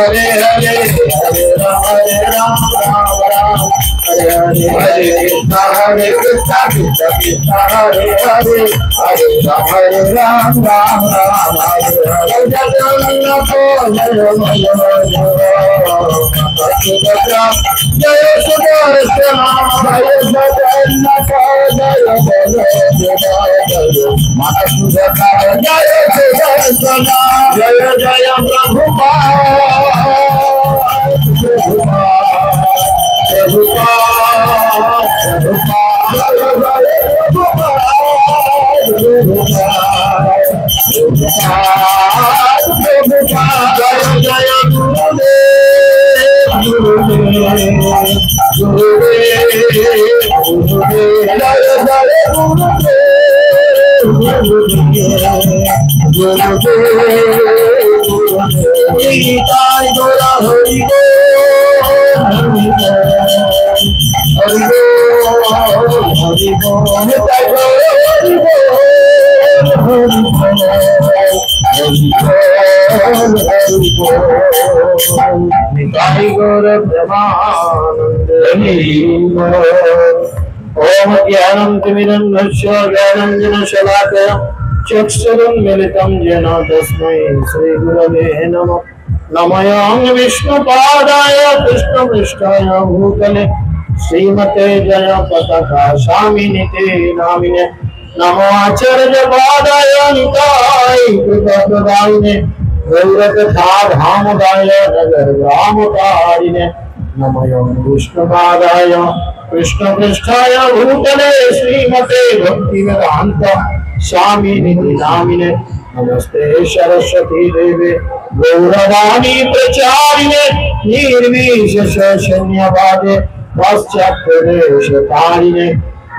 Hare Hare Hare Rama Rama ओम ज्ञानं तिमिरन्धस्य ज्ञानाञ्जनशलाकया चक्षुरुन्मीलितं येन तस्मै श्रीगुरवे नमः। नमः विष्णुपादाय कृष्णपृष्ठाय भूतले श्रीमते जयपताका स्वामिनिते नामिने। नमो आचार्यपादाय निताय कृपप्रदायिने गौरकथाधामदाय नगरग्रामकारिणे। नमः विष्णुपादाय कृष्णपृष्ठाय भूतले श्रीमते भक्तिवेदान्त स्वामिनिति नामिने। नमस्ते सरस्वती देवे गौरवाणी प्रचारिणे निर्विशेष शून्यवादे पाश्चात्यदेशतारिणे।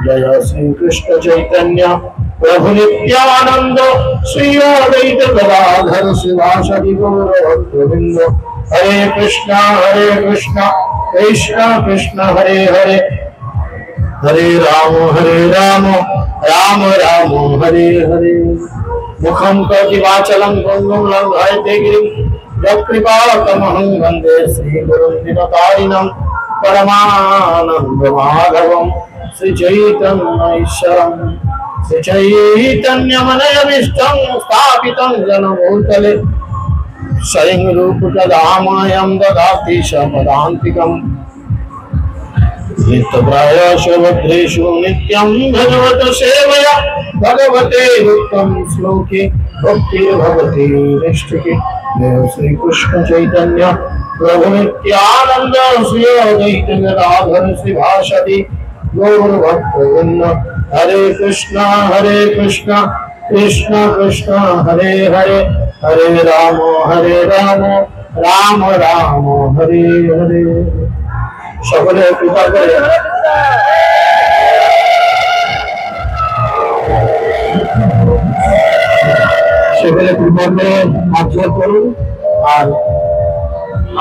जय श्री कृष्ण चैतन्य प्रभु नित्यानंद श्री अद्वैत गदाधर शिवासादि गौरभक्तवृंद। हरे कृष्ण कृष्ण कृष्ण हरे हरे, हरे राम राम राम हरे हरे। मुखं करोति वाचालं पङ्गुं लङ्घयते गिरिं यत्कृपातमहं वन्दे श्रीगुरुं दिनतारिणं परमानन्दमाधवं श्रीचैतन्यैश्वरं। श्रीचैतन्यमनयमिष्टं स्थापितं जनभूतले स्वयं रूपकदामयं ददाति शपदान्तिकम्। नित्यप्रायेषु बुद्धेषु नित्यं भगवत सेवया भगवते नित्यं श्लोके भक्तिर्भवति निष्ठिके। जय श्री कृष्ण चैतन्य प्रभु नित्यानंद श्री अद्वैत गदाधर श्रीवासादि गौरभक्तवृंद। हरे कृष्ण कृष्ण कृष्ण हरे हरे, हरे राम राम राम हरे हरे। সকলে কৃপা করে সকলে কৃপা করে আশ্রয় করুন আর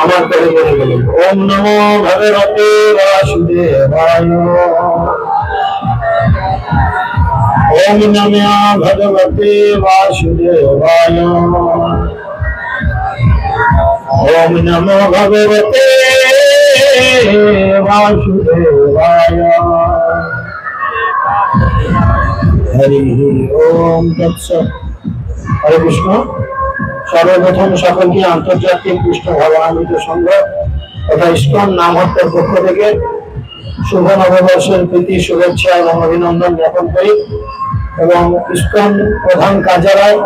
আমার করে বলে গেলেন ওম নমো ভগবতে বাসুদেবায়। ओम नमः भगवते वासुदेवाय। ओम नमो भगवते वासुदेवाय। हरि ओम तत्सत्। हरे कृष्ण। सर्वप्रथम সকলকে আন্তর্জাতিক কৃষ্ণ ভগবানিত সংঘ তথা ইস্কন নামহট্টের পক্ষ থেকে শুভ নববর্ষের প্রীতি শুভেচ্ছা এবং অভিনন্দন জ্ঞাপন করি এবং ইস্কন প্রধান কার্যালয়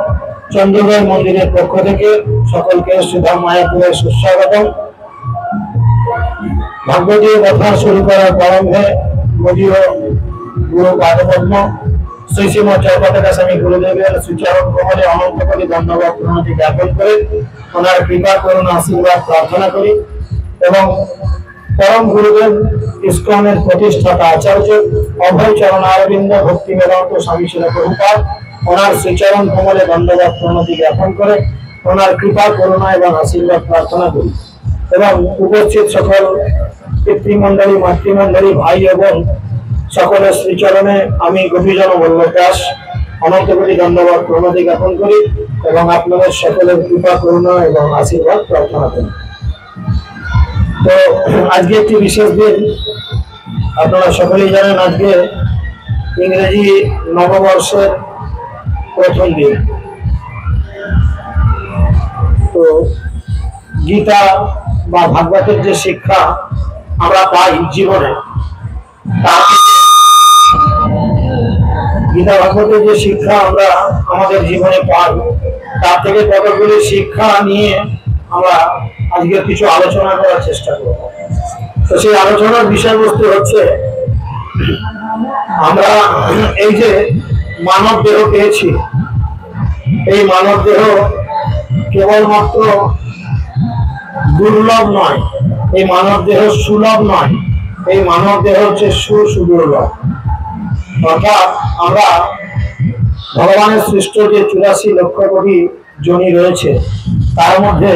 চন্দ্রগড় মন্দিরের পক্ষ থেকে সকলকে শ্রীধাম মায়াপুরের সুস্বাগতম। ভাগবতীয় কথা শুরু করার প্রারম্ভে মদীয় গুরু পাদপদ্ম শ্রী শ্রীমৎ জয়পতাকা স্বামী গুরুদেবের শ্রীচরণ কমলে অনন্ত কোটি ধন্যবাদ প্রণতি জ্ঞাপন করে ওনার কৃপা করুণা আশীর্বাদ প্রার্থনা করি এবং परम गुरुदेव इस्कনের প্রতিষ্ঠাতা आचार्य अभय चरण अरविंद भक्ति वेदांत स्वामी श्री प्रभुपाद ওনার শ্রীচরণ কমলে ধন্যবাদ প্রণতি জ্ঞাপন করে ওনার কৃপা করুণা এবং আশীর্বাদ প্রার্থনা করি এবং উপস্থিত সকল পিতৃমণ্ডলী মাতৃমণ্ডলী ভাই এবং সকলের শ্রীচরণে আমি গোপীজন বল্লভ দাস অনন্ত কোটি ধন্যবাদ প্রণতি জ্ঞাপন করি এবং আপনাদের সকলের কৃপা করুণা এবং আশীর্বাদ প্রার্থনা করি। তো আজকে একটি বিশেষ দিন, আপনারা সকলেই জানেন আজকে ইংরেজি নববর্ষের প্রথম দিন। তো গীতা বা ভাগবতের যে শিক্ষা আমরা পাই জীবনে, গীতা ভাগবতের যে শিক্ষা আমরা আমাদের জীবনে পাই, তার থেকে কতগুলি শিক্ষা নিয়ে আমরা আজকে কিছু আলোচনা করার চেষ্টা করব। তো সেই আলোচনার বিষয়বস্তু হচ্ছে, আমরা এই যে মানব দেহ পেয়েছি, এই মানব দেহ কেবলমাত্র দুর্লভ নয়, এই মানব দেহ সুলভ নয়, এই মানব দেহ হচ্ছে সুদুর্লভ। অর্থাৎ আমরা ভগবানের সৃষ্ট যে 84 লক্ষ কোটি যোনি রয়েছে, তার মধ্যে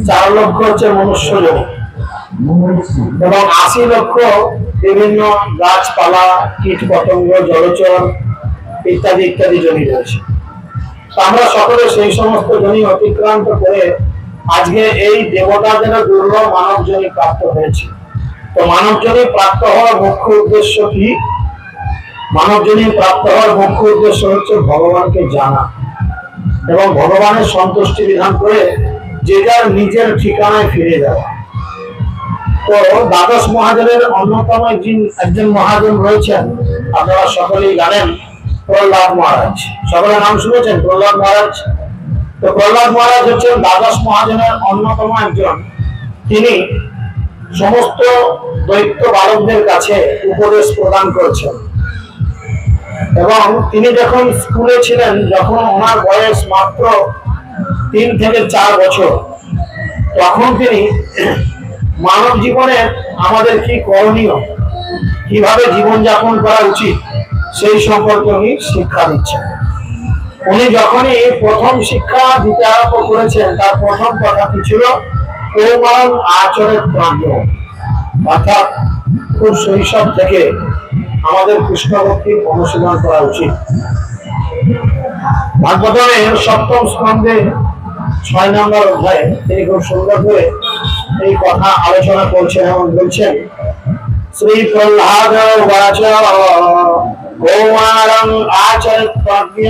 4 লক্ষ হচ্ছে মনুষ্য যোনি এবং 80 লক্ষ বিভিন্ন গাছপালা, কীট পতঙ্গ, জলচর ইত্যাদি ইত্যাদি যোনি রয়েছে। আমরা সকলে সেই সমস্ত যোনি অতিক্রান্ত করে আজকে এই দেবতাদের দুর্লভ মানব যোনি প্রাপ্ত হয়েছে। তো মানব যোনি প্রাপ্ত হওয়ার মুখ্য উদ্দেশ্য কি? মানব যোনি প্রাপ্ত হওয়ার মুখ্য উদ্দেশ্য হচ্ছে ভগবানকে জানা এবং ভগবানের সন্তুষ্টি বিধান করে যে যার নিজের ঠিকানায় ফিরে যাওয়া। তো দ্বাদশ মহাজনের অন্যতম একজন মহাজন রয়েছেন, আপনারা সকলেই জানেন, প্রহ্লাদ মহারাজ। সকলের নাম শুনেছেন প্রহ্লাদ মহারাজ? তো প্রহ্লাদ মহারাজ হচ্ছেন দ্বাদশ মহাজনের অন্যতম একজন। তিনি সমস্ত দৈত্য বালকদের কাছে উপদেশ প্রদান করছেন এবং তিনি যখন স্কুলে ছিলেন, যখন ওনার বয়স মাত্র 3 থেকে 4 বছর, তখন তিনি মানব জীবনে আমাদের কি করণীয়, কিভাবে জীবনযাপন করা উচিত, সেই সম্পর্কে উনি শিক্ষা দিচ্ছেন। উনি যখনই প্রথম শিক্ষা দিতে আরম্ভ করেছেন, তার প্রথম কথাটি ছিল কৌমারং আচরেৎ প্রাজ্ঞ, অর্থাৎ খুব শৈশব থেকে আমাদের কৃষ্ণ ভক্তির অনুশীলন করা উচিত। ভাগবতের 7ম স্কন্ধে 6 নম্বর অধ্যায়ে তিনি খুব সুন্দর করে এই কথা আলোচনা করছেন এবং বলছেন, শ্রী প্রহ্লাদ উবাচ কৌমারং আচরেৎ প্রাজ্ঞ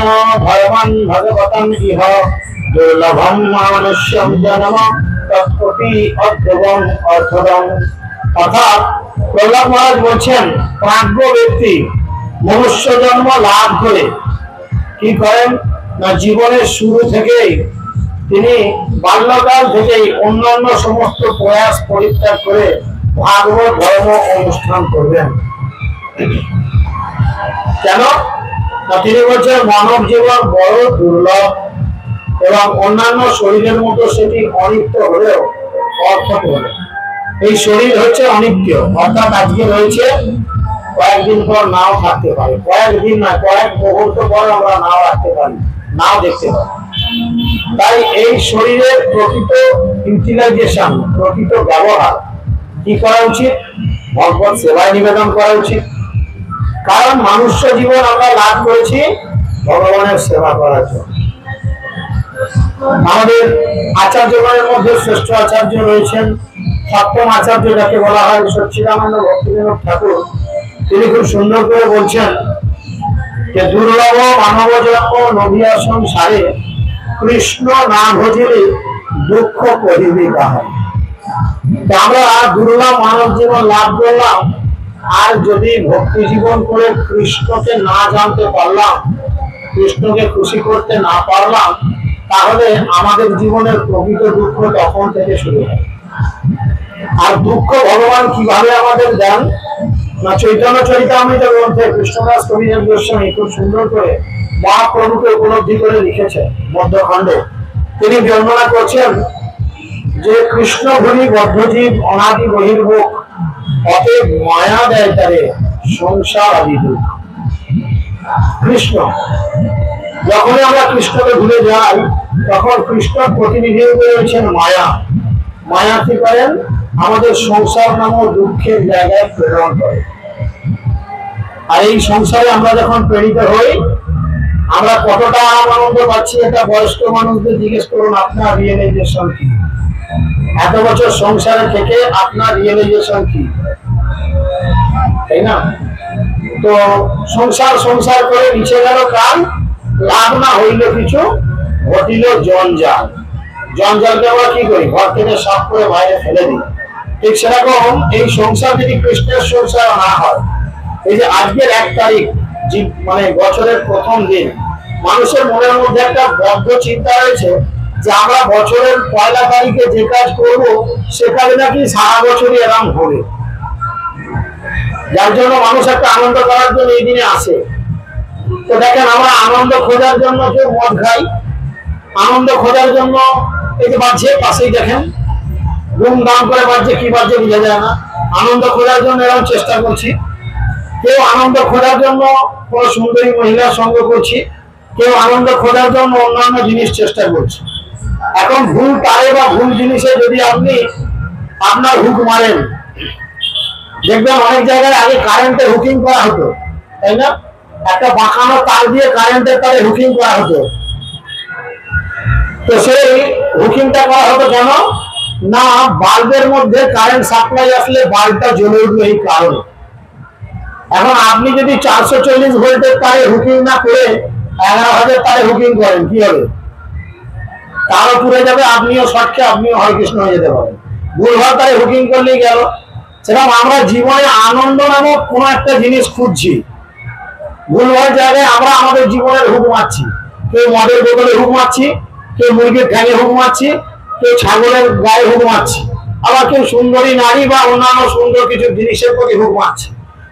ভগবান ভগবতং ইহ দুর্লভম মনুষ্যং জন্ম তৎপতি অর্ধবং অর্ধদং। অর্থাৎ প্রহ্লাদ মহারাজ বলছেন, প্রাজ্ঞ ব্যক্তি মনুষ্য জন্ম লাভ করে কি করেন না, জীবনের শুরু থেকেই তিনি বাল্যকাল থেকেই অন্যান্য সমস্ত প্রয়াস পরিত্যাগ করে ভাগবত ধর্ম অনুষ্ঠান করবেন। কেন না, তিনি বলছেন মানব জীবন বড় দুর্লভ এবং অন্যান্য শরীরের মতো সেটি অনিত্য হলেও অর্থপূর্ণ। এই শরীর হচ্ছে অনিত্য, অর্থাৎ আজকে রয়েছে, কয়েকদিন পর নাও থাকতে পারে, কয়েকদিন না কয়েক মুহূর্ত পর আমরা নাও রাখতে পারি, নাও দেখতে পারি। তাই এই শরীরের প্রকৃত ইউটিলাইজেশন, প্রকৃত ব্যবহার কি করা উচিত? ভগবত সেবায় নিবেদন করা উচিত। কারণ মানুষ্য জীবন আমরা লাভ করেছি ভগবানের সেবা করার জন্য। আমাদের আচার্যগণের মধ্যে শ্রেষ্ঠ আচার্য রয়েছেন, 7ম আচার্য যাকে বলা হয় সচ্চিদানন্দ ভক্তিবিনোদ ঠাকুর। তিনি খুব সুন্দর করে বলছেন যে দুর্লভ মানব জন্ম নবিয়া সংসারে কৃষ্ণ না ভজিলে দুঃখ কহিবে কাহার। আমরা দুর্লভ মানব জীবন লাভ করলাম, আর যদি ভক্তি জীবন করে কৃষ্ণকে না জানতে পারলাম, কৃষ্ণকে খুশি করতে না পারলাম, তাহলে আমাদের জীবনের প্রকৃত দুঃখ তখন থেকে শুরু হয়। আর দুঃখ ভগবান কিভাবে আমাদের দেন না, চৈতন্য চরিতামৃত গ্রন্থে কৃষ্ণদাস কবিরাজ গোস্বামী খুব সুন্দর করে মহাপ্রভুকে উপলব্ধি করে লিখেছেন মধ্যখণ্ডে। তিনি বর্ণনা করছেন যে কৃষ্ণ ভূমি বদ্ধজীব অনাদি বহির্ভোগ, অতএব মায়া দেয় তারে সংসার আদি দুঃখ। কৃষ্ণ, যখনই আমরা কৃষ্ণকে ভুলে যাই, তখন কৃষ্ণ প্রতিনিধি রয়েছেন মায়া। মায়া কি করেন? আমাদের সংসার নামক দুঃখের জায়গায় প্রেরণ করে। আর এই সংসারে আমরা যখন প্রেরিত হই, আমরা কতটা আনন্দ পাচ্ছি, এটা বয়স্ক মানুষদের জিজ্ঞেস করুন আপনার রিয়েলাইজেশন কি। এত বছর সংসারে থেকে আপনার রিয়েলাইজেশন কি, তাই না? তো সংসার সংসার করে নিচে গেল কাল, লাভ না হইল কিছু, ঘটিল জঞ্জাল। জঞ্জালকে আমরা কি করি? ঘর থেকে সাফ করে বাইরে ফেলে দিই। ঠিক সেরকম এই সংসার যদি কৃষ্ণের সংসার না হয়, এই যে আজকের 1 তারিখ মানে বছরের প্রথম দিন, মানুষের মনের মধ্যে একটা বদ্ধ চিন্তা রয়েছে যে আমরা বছরের 1 তারিখে যে কাজ করব সে কাজে নাকি সারা বছরই এরকম হবে। যার জন্য মানুষ একটা আনন্দ করার জন্য এই দিনে আসে। তো দেখেন, আমরা আনন্দ খোঁজার জন্য কেউ মদ খাই, আনন্দ খোঁজার জন্য এই যে বাজছে পাশেই দেখেন ধুমধাম করে বাজছে, কি বাজছে বোঝা যায় না। আনন্দ খোঁজার জন্য এরকম চেষ্টা করছি। কেউ আনন্দ খোঁজার জন্য কোনো সুন্দরী মহিলার সঙ্গ করছি, কেউ আনন্দ খোঁজার জন্য অন্যান্য জিনিস চেষ্টা করছে। এখন ভুল তারে বা ভুল জিনিসে যদি আপনি আপনার হুক মারেন, দেখবেন অনেক জায়গায় আগে কারেন্টের হুকিং করা হতো, তাই না? একটা বাঁকানো তার দিয়ে কারেন্টের তারে হুকিং করা হতো। তো সেই হুকিংটা করা হতো কেন না? বাল্বের মধ্যে কারেন্ট সাপ্লাই আসলে বাল্বটা জ্বলে উঠবে, এই কারণে। এখন আপনি যদি 440 ভোল্টের তারে হুকিং না করে 11,000 তারে হুকিং করেন, কি হবে? তারও পুড়ে যাবে, আপনিও শর্টকে, আপনিও হরেকৃষ্ণ হয়ে যেতে পারেন। ভুলভাল তারে হুকিং করলেই গেল। সেরকম আমরা জীবনে আনন্দ নামক কোন একটা জিনিস খুঁজছি, ভুলভাল জায়গায় আমরা আমাদের জীবনের হুক মারছি। কেউ মদের বোতলে হুক মারছি, কেউ মুরগির ঠ্যাঙে হুক মারছি, কেউ ছাগলের গায়ে হুক মারছি, আবার কেউ সুন্দরী নারী বা অন্যান্য সুন্দর কিছু জিনিসের প্রতি হুক মারছি।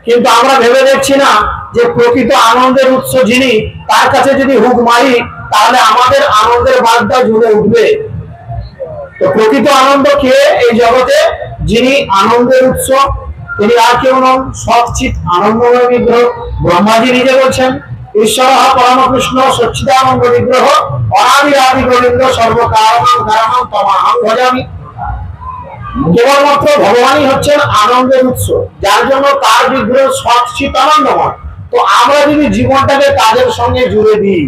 কিন্তু আমরা ভেবে দেখছি না যে প্রকৃত আনন্দের উৎস যিনি, তার কাছে যদি হুক মারি তাহলে আমাদের আনন্দের বাঁধটা জ্বলে উঠবে। তো প্রকৃত আনন্দ কে এই জগতে? যিনি আনন্দের উৎস, তিনি আর কেউ নন, সচ্চিৎ আনন্দময় বিগ্রহ। ব্রহ্মাজি নিজে বলছেন, ঈশ্বর পরমকৃষ্ণ সচ্চিদানন্দ বিগ্রহ, অনাদি আদি গোবিন্দ সর্বকারণং কারণং তমাহং ভজামি। কেবলমাত্র ভগবানই হচ্ছেন আনন্দের উৎস, যার জন্য তার বিগ্রহ সচ্চিৎ আনন্দময়। তো আমরা যদি জীবনটাকে কাজের সঙ্গে জুড়ে দিই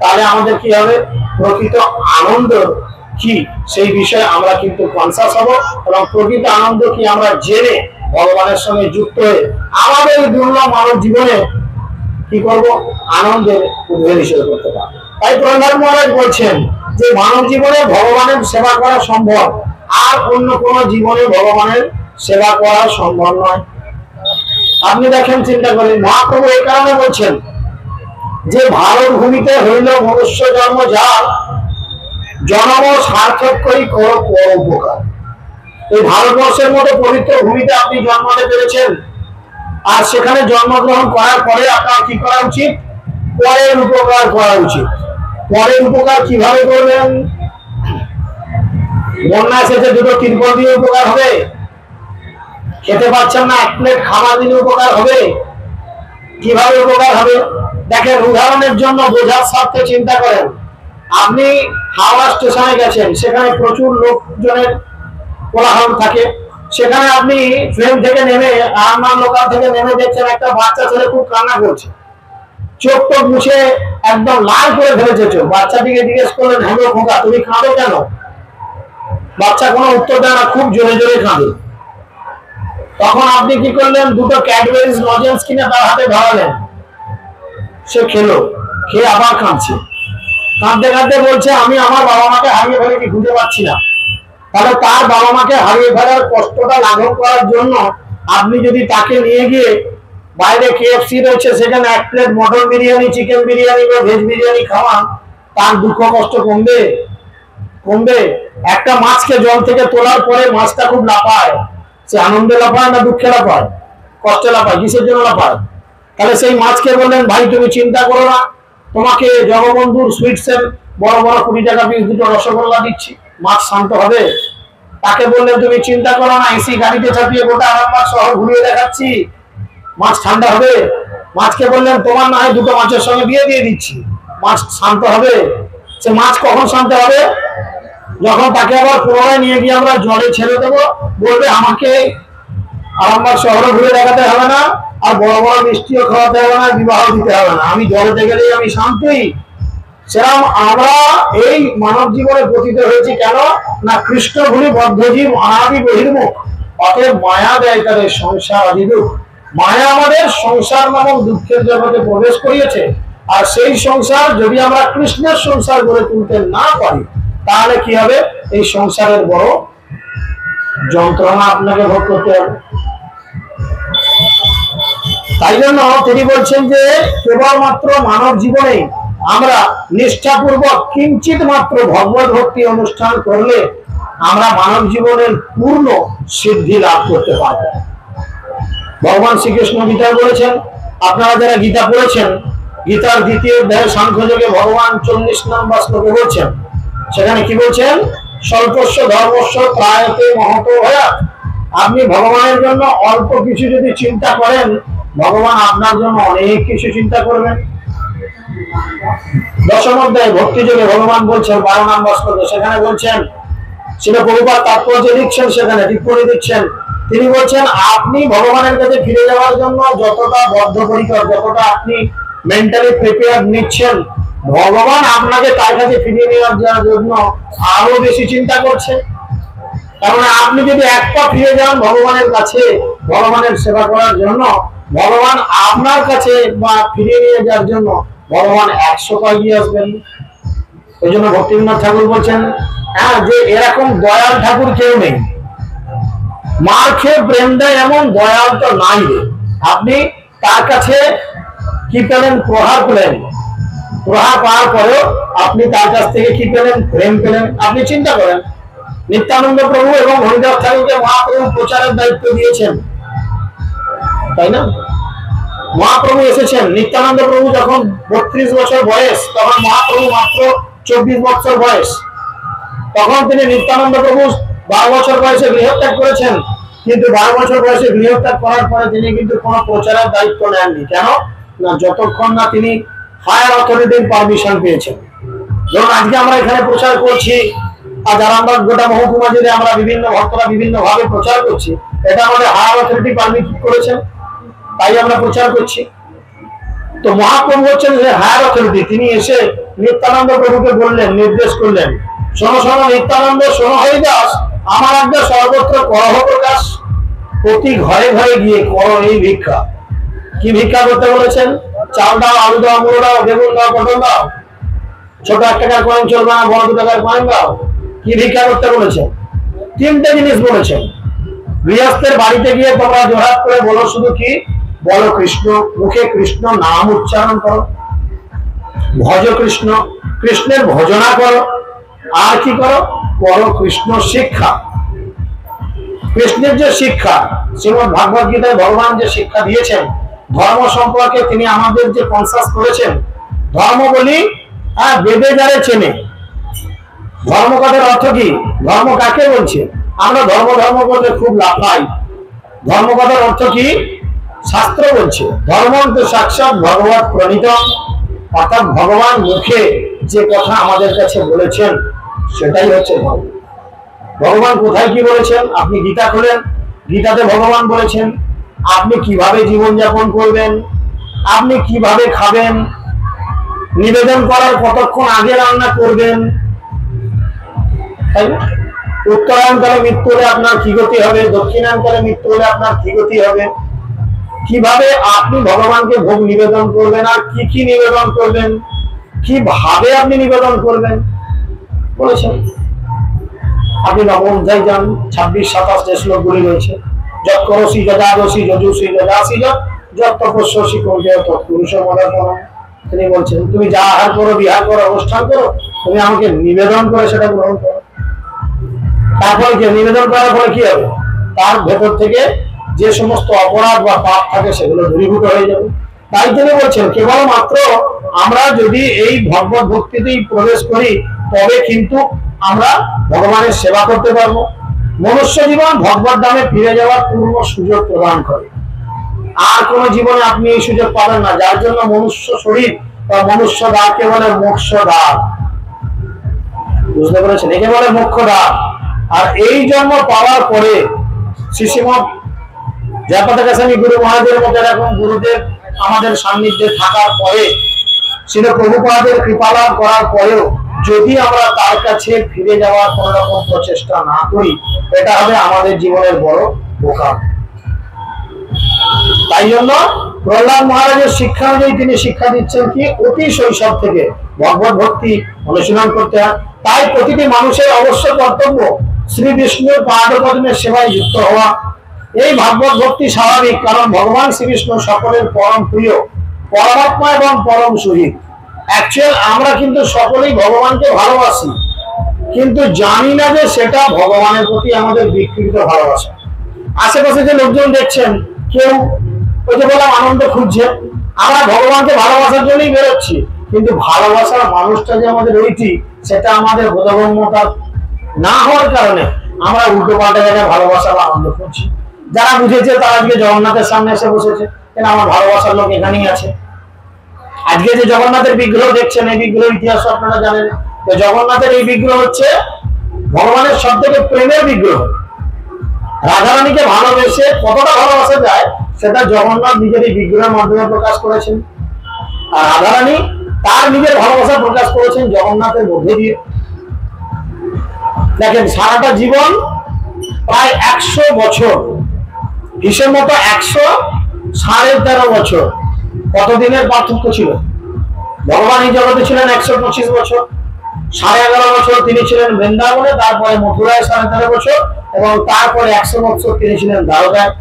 তাহলে আমাদের কি হবে? প্রকৃত আনন্দ কি সেই বিষয়ে আমরা কিন্তু কনসাস হব, এবং প্রকৃত আনন্দ কি আমরা জেনে ভগবানের সঙ্গে যুক্ত হয়ে আমাদের দুর্লভ মানব জীবনে কি করব? আনন্দের উদ্ভেদ হিসেবে করতে পারবো। তাই প্রহ্লাদ মহারাজ বলছেন যে মানব জীবনে ভগবানের সেবা করা সম্ভব, আর অন্য কোন জীবনে ভগবানের সেবা করা সম্ভব নয়। আপনি দেখেন, চিন্তা করেন, মহাপ্রভু এই কারণে বলছেন যে ভারত ভূমিতে হইল মনুষ্য জন্ম, যার জন্ম সার্থক করি করো পর উপকার। এই ভারতবর্ষের মতো পবিত্র ভূমিতে আপনি জন্মাতে পেরেছেন, আর সেখানে জন্মগ্রহণ করার পরে আপনার কি করা উচিত? পরের উপকার করা উচিত। পরের উপকার কিভাবে করবেন? বন্যা এসেছে, 2টো তিরপল দিয়ে উপকার হবে? খেতে পাচ্ছেন না, 1 প্লেট খাবার দিলে উপকার হবে? কিভাবে উপকার হবে? দেখেন, উদাহরণের জন্য বোঝার স্বার্থে চিন্তা করেন। আপনি হাওড়া স্টেশনে গেছেন, সেখানে প্রচুর লোকজনের কোলাহল থাকে। সেখানে আপনি ট্রেন থেকে নেমে, আরামবাগ লোকাল থেকে নেমে দেখছেন একটা বাচ্চা ছেলে খুব কান্না করছে, চোখ টোক মুছে একদম লাল করে ফেলেছে চোখ। বাচ্চাটিকে জিজ্ঞেস করলেন, হ্যালো খোকা, তুমি কাঁদো কেন? বাচ্চা কোনো উত্তর দেয় না, খুব জোরে জোরে কাঁদে। তখন আপনি কি করলেন? 2টো ক্যাডবেরিজ লজেন্স কিনে তার হাতে ধরালেন। সে খেলো, খেয়ে আবার কাঁদছে। কাঁদতে কাঁদতে বলছে, আমি আমার বাবা মাকে হারিয়ে ফেলেছি, খুঁজে পাচ্ছি না। তাহলে তার বাবা মাকে হারিয়ে ফেলার কষ্টটা লাঘব করার জন্য আপনি যদি তাকে নিয়ে গিয়ে বাইরে KFC রয়েছে, সেখানে 1 plate mutton biryani, chicken biryani বা ভেজ বিরিয়ানি খাওয়ান, তার দুঃখ কষ্ট কমবে? কমবে? একটা মাছকে জল থেকে তোলার পরে মাছটা খুব লাফায়, সে আনন্দে লাফায় না দুঃখে লাফায়? কষ্টে লাফায়। কিসের জন্য লাফায়? তাহলে সেই মাছকে বললেন, ভাই তুমি চিন্তা করো না, তোমাকে জগবন্ধুর সুইটসের বড় বড় 20 টাকা পিস 2টো রসগোল্লা দিচ্ছি। মাছ শান্ত হবে? তাকে বললেন, তুমি চিন্তা করো না, এসি গাড়িতে চাপিয়ে গোটা আরামবাগ শহর ঘুরিয়ে দেখাচ্ছি, মাছ ঠান্ডা হবে? মাছকে বললেন, তোমার না হয় 2টো মাছের সঙ্গে বিয়ে দিয়ে দিচ্ছি, মাছ শান্ত হবে? সে মাছ কখন শান্ত হবে? যখন তাকে আবার পুনরায় নিয়ে গিয়ে আমরা জলে ছেড়ে দেবো, বলবে আমাকে আরামবাগ শহরে ঘুরে দেখাতে হবে না, আর বড় বড় মিষ্টিও খাওয়াতে হবে না, বিবাহ দিতে হবে না, আমি জলেতে গেলেই আমি শান্তই। সেরকম আমরা এই মানব জীবনে পতিত হয়েছি কেন না কৃষ্ণ ভুলি বদ্ধজীব অনাদি বহির্মুখ, অতএব মায়া দেয় তাদের সংসার আদি দুঃখ। মায়া আমাদের সংসার নামক দুঃখের জগতে প্রবেশ করিয়েছে, আর সেই সংসার যদি আমরা কৃষ্ণের সংসার গড়ে তুলতে না পারি তাহলে কি হবে, এই সংসারের বড় যন্ত্রণা আপনাকে ভোগ করতে হবে। তাই জন্য তিনি বলছেন যে কেবলমাত্র মানব জীবনে আমরা নিষ্ঠাপূর্বক কিঞ্চিত মাত্র ভগবত ভক্তি অনুষ্ঠান করলে আমরা মানব জীবনের পূর্ণ সিদ্ধি লাভ করতে পারব। ভগবান শ্রীকৃষ্ণ গীতায় বলেছেন, আপনারা যারা গীতা পড়েছেন, গীতার দ্বিতীয় অধ্যায় সাংখ্যযোগে ভগবান 40 নম্বর শ্লোকে বলছেন, সেখানে কি বলছেন, স্বল্পস্য ধর্মস্য ত্রায়তে মহতো ভয়াৎ। আপনি ভগবানের জন্য অল্প কিছু যদি চিন্তা করেন, ভগবান আপনার জন্য অনেক কিছু চিন্তা করবেন। দশম অধ্যায় ভক্তিযোগে ভগবান বলছেন 12 নম্বর শ্লোকে, সেখানে বলছেন, শিল প্রভুপাদ তাৎপর্য দিচ্ছেন, সেখানে টিপ্পণী দিচ্ছেন, তিনি বলছেন আপনি ভগবানের কাছে ফিরে যাওয়ার জন্য যতটা বদ্ধপরিকর, যতটা আপনি মেন্টালি প্রিপেয়ার নিচ্ছেন, ভগবান আপনাকে তার কাছে ফিরিয়ে নেওয়ার জন্য আরো বেশি চিন্তা করছে। কারণ আপনি যদি এক পা ফিরে যান ভগবানের কাছে, ভগবানের সেবা করার জন্য, ভগবান আপনার কাছে বা ফিরিয়ে নিয়ে যাওয়ার জন্য ভগবান 100 পা এগিয়ে আসবেন। ওই জন্য ভক্তিবিনোদ ঠাকুর বলছেন, হ্যাঁ, যে এরকম দয়াল ঠাকুর কেউ নেই, মার খেয়ে প্রেম দেয় এমন দয়াল তো নাই রে। আপনি তার কাছে কি পেলেন, প্রহার পেলেন, প্রহার পাওয়ার পরেও আপনি তার কাছ থেকে কি পেলেন, প্রেম পেলেন। আপনি চিন্তা করেন, নিত্যানন্দ প্রভু এবং হরিদাস ঠাকুরকে মহাপ্রভু প্রচারের দায়িত্ব দিয়েছেন, তাই না? মহাপ্রভু এসেছেন, নিত্যানন্দ প্রভু যখন 32 বছর বয়স, তখন মহাপ্রভু মাত্র 24 বছর বয়স। তখন তিনি নিত্যানন্দ প্রভু 12 বছর বয়সে গৃহত্যাগ করেছেন, কিন্তু 12 বছর বয়সে গৃহত্যাগ করার পরে তিনি কিন্তু কোনো প্রচারের দায়িত্ব নেননি। কেন না, যতক্ষণ না তিনি হায়ার অথরিটির পারমিশন পেয়েছেন। যেমন আজকে আমরা এখানে প্রচার করছি, আর যারা আমরা গোটা মহকুমা জুড়ে আমরা বিভিন্ন ভক্তরা বিভিন্ন ভাবে প্রচার করছি, এটা আমাদের হায়ার অথরিটি পারমিট করেছেন, তাই আমরা প্রচার করছি। তো মহাপ্রভু হচ্ছেন যে হায়ার অথরিটি, তিনি এসে নিত্যানন্দ প্রভুকে বললেন, নির্দেশ করলেন, শোনো শোনো নিত্যানন্দ, শোনো হরিদাস, আমার একটা সর্বত্র করহ প্রকাশ, প্রতি ঘরে ঘরে গিয়ে করো এই ভিক্ষা। কি ভিক্ষা করতে বলেছেন? চাল দাও, আলু দাও, মুড়ো দাও, বেগুন দাও, পটল দাও। ছোট 1 টাকার কয়েন চলবে না, বড় 2 টাকার কয়েন দাও। কি ভিক্ষা করতে বলেছেন? 3টে জিনিস বলেছেন। গৃহস্থের বাড়িতে গিয়ে তোমরা জোড়হাত করে বলো, শুধু কি বলো, কৃষ্ণ, মুখে কৃষ্ণ নাম উচ্চারণ করো, ভজ কৃষ্ণ, কৃষ্ণের ভজনা করো, আর কি করো, করো কৃষ্ণ শিক্ষা। কৃষ্ণের যে শিক্ষা, শ্রীমদ ভাগবত গীতায় ভগবান যে শিক্ষা দিয়েছেন, ধর্ম সম্পর্কে তিনি আমাদের যে কনসাস করেছেন, ধর্ম বলি, হ্যাঁ, বেদে যারে চেনে। ধর্ম কথার অর্থ কি? ধর্ম কাকে বলছে? আমরা ধর্ম ধর্ম করলে খুব লাফাই। ধর্ম কথার অর্থ কি? শাস্ত্র বলছে ধর্ম তো সাক্ষাৎ ভগবত প্রণীত, অর্থাৎ ভগবান মুখে যে কথা আমাদের কাছে বলেছেন সেটাই হচ্ছে ধর্ম। ভগবান কোথায় কি বলেছেন? আপনি গীতা খোলেন, গীতাতে ভগবান বলেছেন আপনি কিভাবে জীবনযাপন করবেন, আপনি কিভাবে খাবেন, নিবেদন করার কতক্ষণ আগে রান্না করবেন, তাই না? উত্তরায়ণকালে মৃত্যু হলে আপনার কি গতি হবে, দক্ষিণায়নকালে মৃত্যু হলে আপনার কি গতি হবে, কিভাবে আপনি ভগবানকে ভোগ নিবেদন করবেন, আর কি কি নিবেদন করবেন, কিভাবে আপনি নিবেদন করবেন বলেছেন। আপনি নবম অধ্যায় যান, 26-27 যে শ্লোকগুলি রয়েছে, যৎ করসি যদাদসি যজুসি যদাসি যৎ তপস্যসি কৌজয় তৎপুরুষ মদাপরম। তিনি বলছেন তুমি যা আহার করো, বিহার করো, অনুষ্ঠান করো, তুমি আমাকে নিবেদন করে সেটা গ্রহণ করো। তারপরে কি নিবেদন করার পরে কি হবে? তার ভেতর থেকে যে সমস্ত অপরাধ বা পাপ থাকে সেগুলো দূরীভূত হয়ে যাবে। তাই তিনি বলছেন কেবলমাত্র আমরা যদি এই ভগবত ভক্তিতেই প্রবেশ করি, তবে কিন্তু আমরা ভগবানের সেবা করতে পারবো। মনুষ্য জীবন ভগবত ধামে ফিরে যাওয়ার পূর্ণ সুযোগ প্রদান করে। আর কোন জীবনে আপনি এই সুযোগ পাবেন না, যার জন্য মনুষ্য শরীর বা মনুষ্য দ্বারকে বলে মোক্ষ দ্বার। বুঝতে পেরেছেন? একে বলে মোক্ষ দ্বার। আর এই জন্ম পাওয়ার পরে শ্রীশ্রীমৎ জয়পতাকা স্বামী গুরু মহাদেবের মতো এরকম গুরুদেব আমাদের সান্নিধ্যে থাকার পরে শ্রীল প্রভুপাদের কৃপালাভ করার পরেও যদি আমরা তার কাছে ফিরে যাওয়ার কোন রকম প্রচেষ্টা না করি, এটা হবে আমাদের জীবনের বড় বোকা। তাই জন্য প্রহ্লাদ মহারাজের শিক্ষা অনুযায়ী তিনি শিক্ষা দিচ্ছেন কি অতি শৈশব থেকে ভগবত ভক্তি অনুশীলন করতে হয়। তাই প্রতিটি মানুষের অবশ্য কর্তব্য শ্রী বিষ্ণুর পাদপদ্মের সেবায় যুক্ত হওয়া। এই ভাগবত ভক্তি স্বাভাবিক, কারণ ভগবান শ্রীবিষ্ণু সকলের পরম প্রিয় পরমাত্মা এবং পরম সুহৃদ। অ্যাকচুয়াল আমরা কিন্তু সকলেই ভগবানকে ভালোবাসি, কিন্তু জানি না যে সেটা ভগবানের প্রতি আমাদের বিকৃত ভালোবাসা। আশেপাশে যে লোকজন দেখছেন, কেউ ওই যে বললাম আনন্দ খুঁজছে, আমরা ভগবানকে ভালোবাসার জন্যই বেরোচ্ছি, কিন্তু ভালোবাসার মানুষটা যে আমাদের ওইটি, সেটা আমাদের বোধগম্যতা না হওয়ার কারণে আমরা উল্টো পাল্টা জায়গায় ভালোবাসা বা আনন্দ খুঁজছি। যারা বুঝেছে তারা আজকে জগন্নাথের সামনে এসে বসেছে, কেন আমার ভালোবাসার লোক এখানেই আছে। আজকে যে জগন্নাথের বিগ্রহ দেখছেন, এই বিগ্রহ ইতিহাস আপনারা জানেন। তো জগন্নাথের এই বিগ্রহ হচ্ছে ভগবানের সব থেকে প্রেমের বিগ্রহ। রাধারানীকে ভালোবেসে কতটা ভালোবাসা যায় সেটা জগন্নাথ নিজের এই বিগ্রহের মাধ্যমে প্রকাশ করেছেন, আর রাধারানী তার নিজের ভালোবাসা প্রকাশ করেছেন জগন্নাথের মধ্যে দিয়ে। দেখেন সারাটা জীবন প্রায় 100 বছর, হিসেব মতো 113.5 বছর। কতদিনের পার্থক্য ছিল? ভগবান এই জগতে ছিলেন 125 বছর, 11.5 বছর তিনি ছিলেন বৃন্দাবনে, তারপরে মথুরায় 13.5 বছর, এবং তারপরে 100 বছর তিনি ছিলেন দ্বারকায়।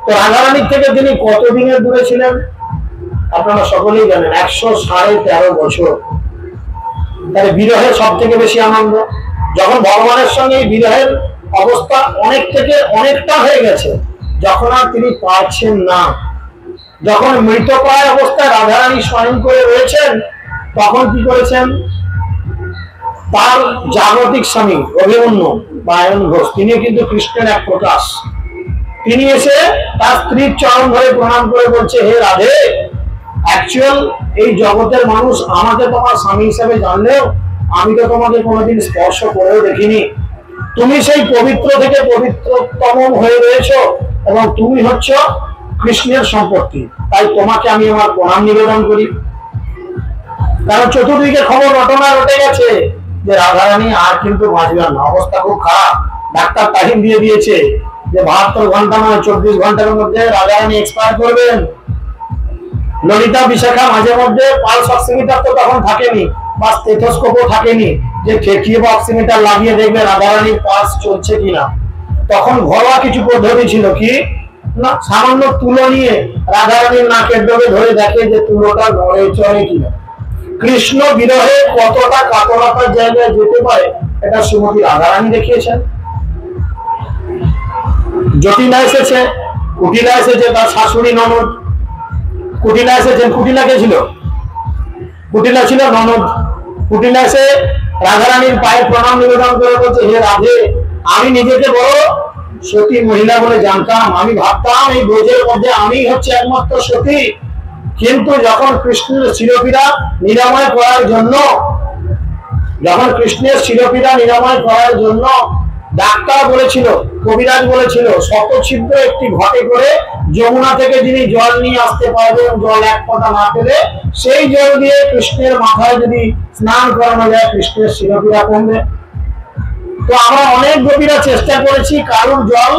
তো রাধারানীর থেকে তিনি কতদিনের দূরে ছিলেন আপনারা সকলেই জানেন, 113.5 বছর। তাহলে বিরহের সব থেকে বেশি আনন্দ যখন ভগবানের সঙ্গে এই বিরহের অবস্থা অনেক থেকে অনেকটা হয়ে গেছে, যখন আর তিনি পারছেন না, যখন মৃতপ্রায় অবস্থায় রাধারানী স্বয়ং করে রয়েছেন, তখন কি করেছেন? তার জাগতিক স্বামী অভিমন্যু বা আয়ন ঘোষ, তিনি কিন্তু কৃষ্ণের এক প্রকাশ। তিনি এসে তার স্ত্রীর চরণ ধরে প্রণাম করে বলছে, হে রাধে, অ্যাকচুয়াল এই জগতের মানুষ আমাকে তোমার স্বামী হিসেবে জানলেও আমি তো তোমাকে কোনোদিন স্পর্শ করেও দেখিনি। তুমি সেই পবিত্র থেকে পবিত্রতম হয়ে রয়েছো এবং তুমি হচ্ছ কৃষ্ণের সম্পত্তি, তাই তোমাকে আমি আমার প্রণাম নিবেদন করি। কারণ চতুর্দিকে খবর ঘটনা ঘটে গেছে যে রাধারানী আর কিন্তু বাঁচবেন না, অবস্থা খুব খারাপ। ডাক্তার তাহিম দিয়ে দিয়েছে যে 72 ঘন্টা নয় 24 ঘন্টার মধ্যে রাধারানী এক্সপায়ার করবেন। ললিতা বিশাখা মাঝে মধ্যে পালস অক্সিমিটার তো তখন থাকেনি, বা স্টেথোস্কোপও থাকেনি যে ঠেকিয়ে বা অক্সিমিটার লাগিয়ে দেখবে রাধারানীর পালস চলছে কিনা। তখন ঘরোয়া কিছু পদ্ধতি ছিল, কি না, সামান্য তুলো নিয়ে রাধারানীর নাকের ডোবে ধরে দেখে যে তুলোটা নড়ে চড়ে কিনা। কৃষ্ণ বিরহে কতটা কাতরতার জায়গায় যেতে পারে এটা শ্রীমতী রাধারানী দেখিয়েছেন। জটিলা এসেছে, কুটিলা এসেছে, তার শাশুড়ি ননদ। কুটিলা এসেছেন, কুটিলা কে ছিল? কুটিলা ছিল ননদ। কুটিলা এসে রাধারানীর পায়ে প্রণাম নিবেদন করে বলছে, হে রাধে, আমি নিজেকে বড় সতী মহিলা বলে জানতাম, আমি ভাবতাম এই ব্রজের মধ্যে আমি হচ্ছে একমাত্র সতী, কিন্তু যখন কৃষ্ণের শিরোপীড়া নিরাময় করার জন্য ডাক্তার বলেছিল, কবিরাজ বলেছিল, শত ছিদ্র একটি ঘটে করে যমুনা থেকে যিনি জল নিয়ে আসতে পারবেন, জল এক ফোঁটা না পেলে সেই জল দিয়ে কৃষ্ণের মাথায় যদি স্নান করানো যায় কৃষ্ণের শিরোপীড়া কমবে। তো আমরা অনেক গোপীরা চেষ্টা করেছি, কারোর জল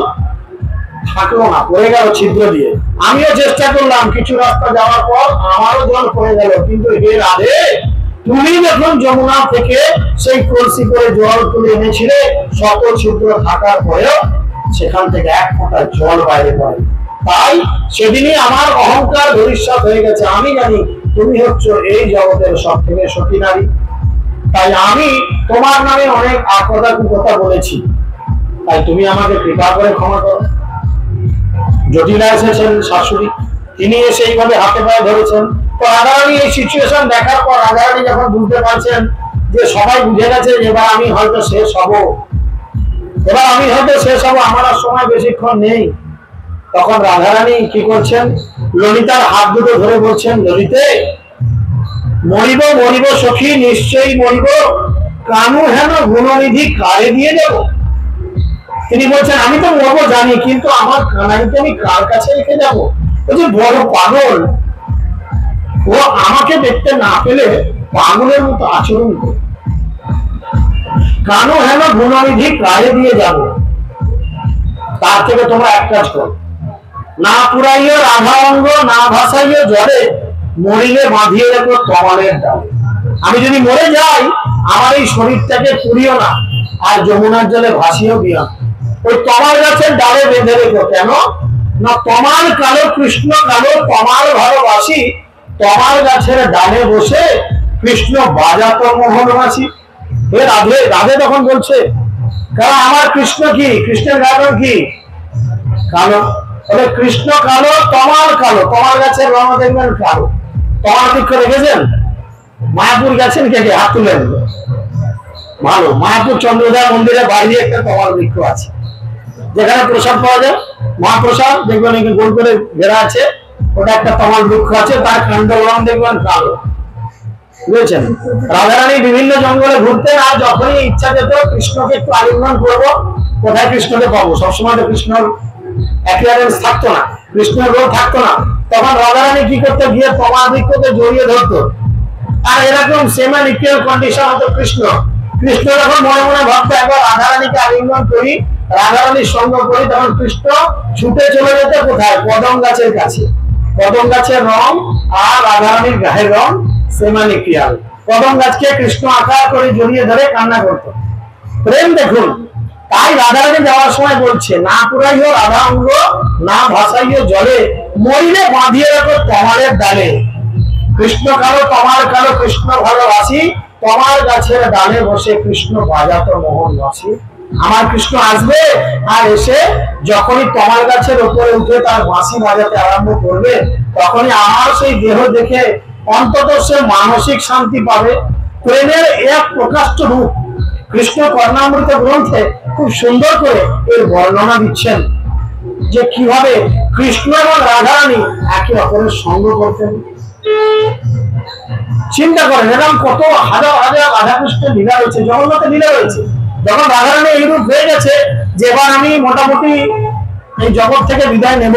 থাকলো না, পড়ে গেল ছিদ্র দিয়ে। আমিও চেষ্টা করলাম, কিছু রাস্তা যাওয়ার পর আমারও জল পড়ে গেল, কিন্তু হে রাধে, তুমি যখন যমুনা থেকে সেই কলসি করে জল তুলে এনেছিলে, শত ছিদ্র থাকার পরেও সেখান থেকে এক ফোঁটা জল বাইরে পড়ে। তাই সেদিনই আমার অহংকার ভবিষ্যৎ হয়ে গেছে, আমি জানি তুমি হচ্ছ এই জগতের সব থেকে সতী নারী। তাই আমি তোমার নামে অনেক আকথা কুকথা বলেছি, তাই তুমি আমাকে কৃপা করে ক্ষমা করো। জটিলা এসেছেন শাশুড়ি, তিনি এসে এইভাবে হাতে পায়ে ধরেছেন। তো রাধারানী এই সিচুয়েশন দেখার পর রাধারানী যখন বুঝতে পারছেন যে সবাই বুঝে গেছে এবার আমি হয়তো শেষ হব, আমার আর সময় বেশিক্ষণ নেই, তখন রাধারানী কি করছেন, ললিতার হাত দুটো ধরে বলছেন, ললিতে, মরিব মরিব সখী, নিশ্চয়ই মরিব, কানু হেন গুণনিধি কারে দিয়ে দেব। তিনি বলছেন, আমি তো মরবো জানি, কিন্তু আমার কানাইকে আমি কার কাছে রেখে যাবো? বড় পাগল, ও আমাকে দেখতে না পেলে পাগলের মতো আচরণ করে, কানো হেন গুণানিধি রায়ে দিয়ে যাব। তার থেকে তোমরা এক কাজ করো, না পুরাইও রাধা অঙ্গ, না ভাসাইও জলে, মরিলে বাঁধিয়ে রাখো তমালের ডালে। আমি যদি মরে যাই, আমার এই শরীরটাকে পুরিও না, আর যমুনার জলে ভাসিয়েও দিও না। ওই তমাল গাছের ডালে বেঁধে রেখো। কেন না, তমাল কালো কৃষ্ণ কালো, তমাল ভালোবাসি, তমাল গাছের ডালে বসে কৃষ্ণ বাজাতো মোহনবাসী। এ রাধে রাধে তখন বলছে, কারণ আমার কৃষ্ণ কি, কৃষ্ণের গান কি কালো, বলে কৃষ্ণ কালো তমাল কালো, তমাল গাছের রঙ দেখবেন কালো। তমাল বৃক্ষ রেখেছেন? মায়াপুর গেছেন কে কে? হাত তুলেন। ভালো, মায়াপুর চন্দ্রোদয় মন্দিরে বাইরে একটা তমাল বৃক্ষ আছে, যেখানে প্রসাদ পাওয়া যায়, মহাপ্রসাদ দেখবেন গোল করে ঘেরা আছে, ওটা একটা তমাল বৃক্ষ আছে, তার কাণ্ড রং দেখবেন কালো। বুঝেছেন? রাধারানী বিভিন্ন জঙ্গলে ঘুরতেন, আর যখনই ইচ্ছা যেত কৃষ্ণকে একটু আলিঙ্গন করবো, কোথায় কৃষ্ণকে পাবো, সবসময় তো কৃষ্ণর অ্যাপিয়ারেন্স থাকতো না, কৃষ্ণের রোল থাকতো না, তখন রাধারানী কি করতে গিয়ে তমাল বৃক্ষকে জড়িয়ে ধরতো। আর এরকম সেম এন্ড ইকুয়াল কন্ডিশন হতো কৃষ্ণ। কৃষ্ণ যখন মনে মনে ভাবতো একবার রাধারানীকে আলিঙ্গন করি, রাধারানীর সঙ্গ করি, তখন কৃষ্ণ ছুটে চলে যেত কোথায়? কদম গাছের কাছে। কদম গাছের রং আর রাধারানীর গায়ের রং সেম এন্ড ইকুয়াল। কদম গাছকে কৃষ্ণ আকার করে জড়িয়ে ধরে কান্না করতো। প্রেম দেখুন। তাই রাধারানী যাওয়ার সময় বলছে, না পুরাইও রাধা অঙ্গ, না ভাসাইও জলে, মরিলে বাঁধিয়ে রাখো তমালের ডালে। কৃষ্ণ কালো তমাল কালো, কৃষ্ণ ভালোবাসি, তমাল গাছের ডালে বসে কৃষ্ণ বাজাতো মোহনবাসী। আমার কৃষ্ণ আসবে, আর এসে যখনই তমাল গাছের উপরে উঠে তার বাঁশি বাজাতে আরম্ভ করবে, তখনই আমার সেই দেহ দেখে অন্তত সে মানসিক শান্তি পাবে। প্রেমের এক প্রকাশ্য রূপ কৃষ্ণ কর্ণামৃত গ্রন্থে খুব সুন্দর করে এর বর্ণনা দিচ্ছেন, যে কিভাবে কৃষ্ণ এবং রাধারানী একে অপরের সঙ্গ করতেন। চিন্তা করেন, এরকম কত হাজার হাজার রাধাকৃষ্ণের লীলা রয়েছে, জগন্নাথের লীলা রয়েছে। যখন রাধারানী এইরূপ হয়ে গেছে যে এবার আমি মোটামুটি এই জগৎ থেকে বিদায় নেব,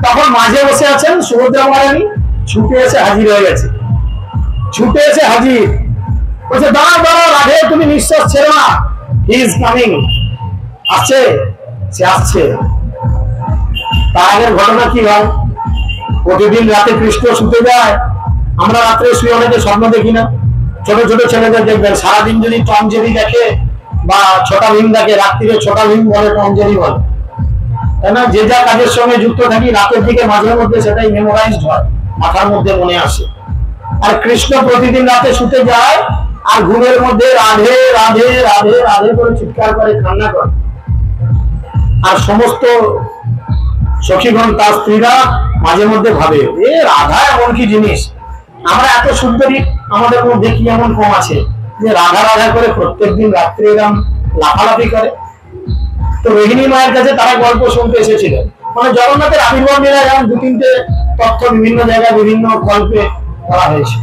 তখন মাঝে বসে আছেন সুভদ্রা মহারানী, ছুটে এসে হাজির হয়ে গেছে। ছুটে এসে হাজির বলছে, দাঁড়াও দাঁড়াও রাধে, তুমি নিঃশ্বাস ছেড়ো না, হি ইজ কামিং, আসছে, সে আসছে। তার আগের ঘটনা কি হয়? প্রতিদিন রাতে কৃষ্ণ শুতে যায়, আমরা রাত্রে শুয়ে অনেকে স্বপ্ন দেখি না? ছোট ছোট ছেলেদের দেখবেন সারাদিন যদি টম জেরি দেখে বা ছোটা ভীম দেখে, রাত্রিরে ছোটা ভীম বলে, টম জেরি বলে, তাই না? যে যা কাজের সঙ্গে যুক্ত থাকি, রাতের দিকে মাঝে মধ্যে সেটাই মেমোরাইজড হয়, মাথার মধ্যে মনে আসে। আর কৃষ্ণ প্রতিদিন রাতে শুতে যায়, আর ঘুমের মধ্যে রাধে রাধে রাধে রাধে করে চিৎকার করে, কান্না করে। আর সমস্ত সখীগণ তার স্ত্রীরা মাঝে মধ্যে ভাবে, এ রাধা এমন কি জিনিস, আমরা এত সুন্দরী, আমাদের মধ্যে কি এমন কম আছে যে রাধা রাধা করে প্রত্যেকদিন রাত্রে এরকম লাফালাফি করে। তো রোহিণী মায়ের কাছে তারা গল্প শুনতে এসেছিলেন। মানে জগন্নাথের আবির্ভাব লীলা যেমন দু তিনটে তথ্য বিভিন্ন জায়গায় বিভিন্ন গল্পে করা হয়েছে।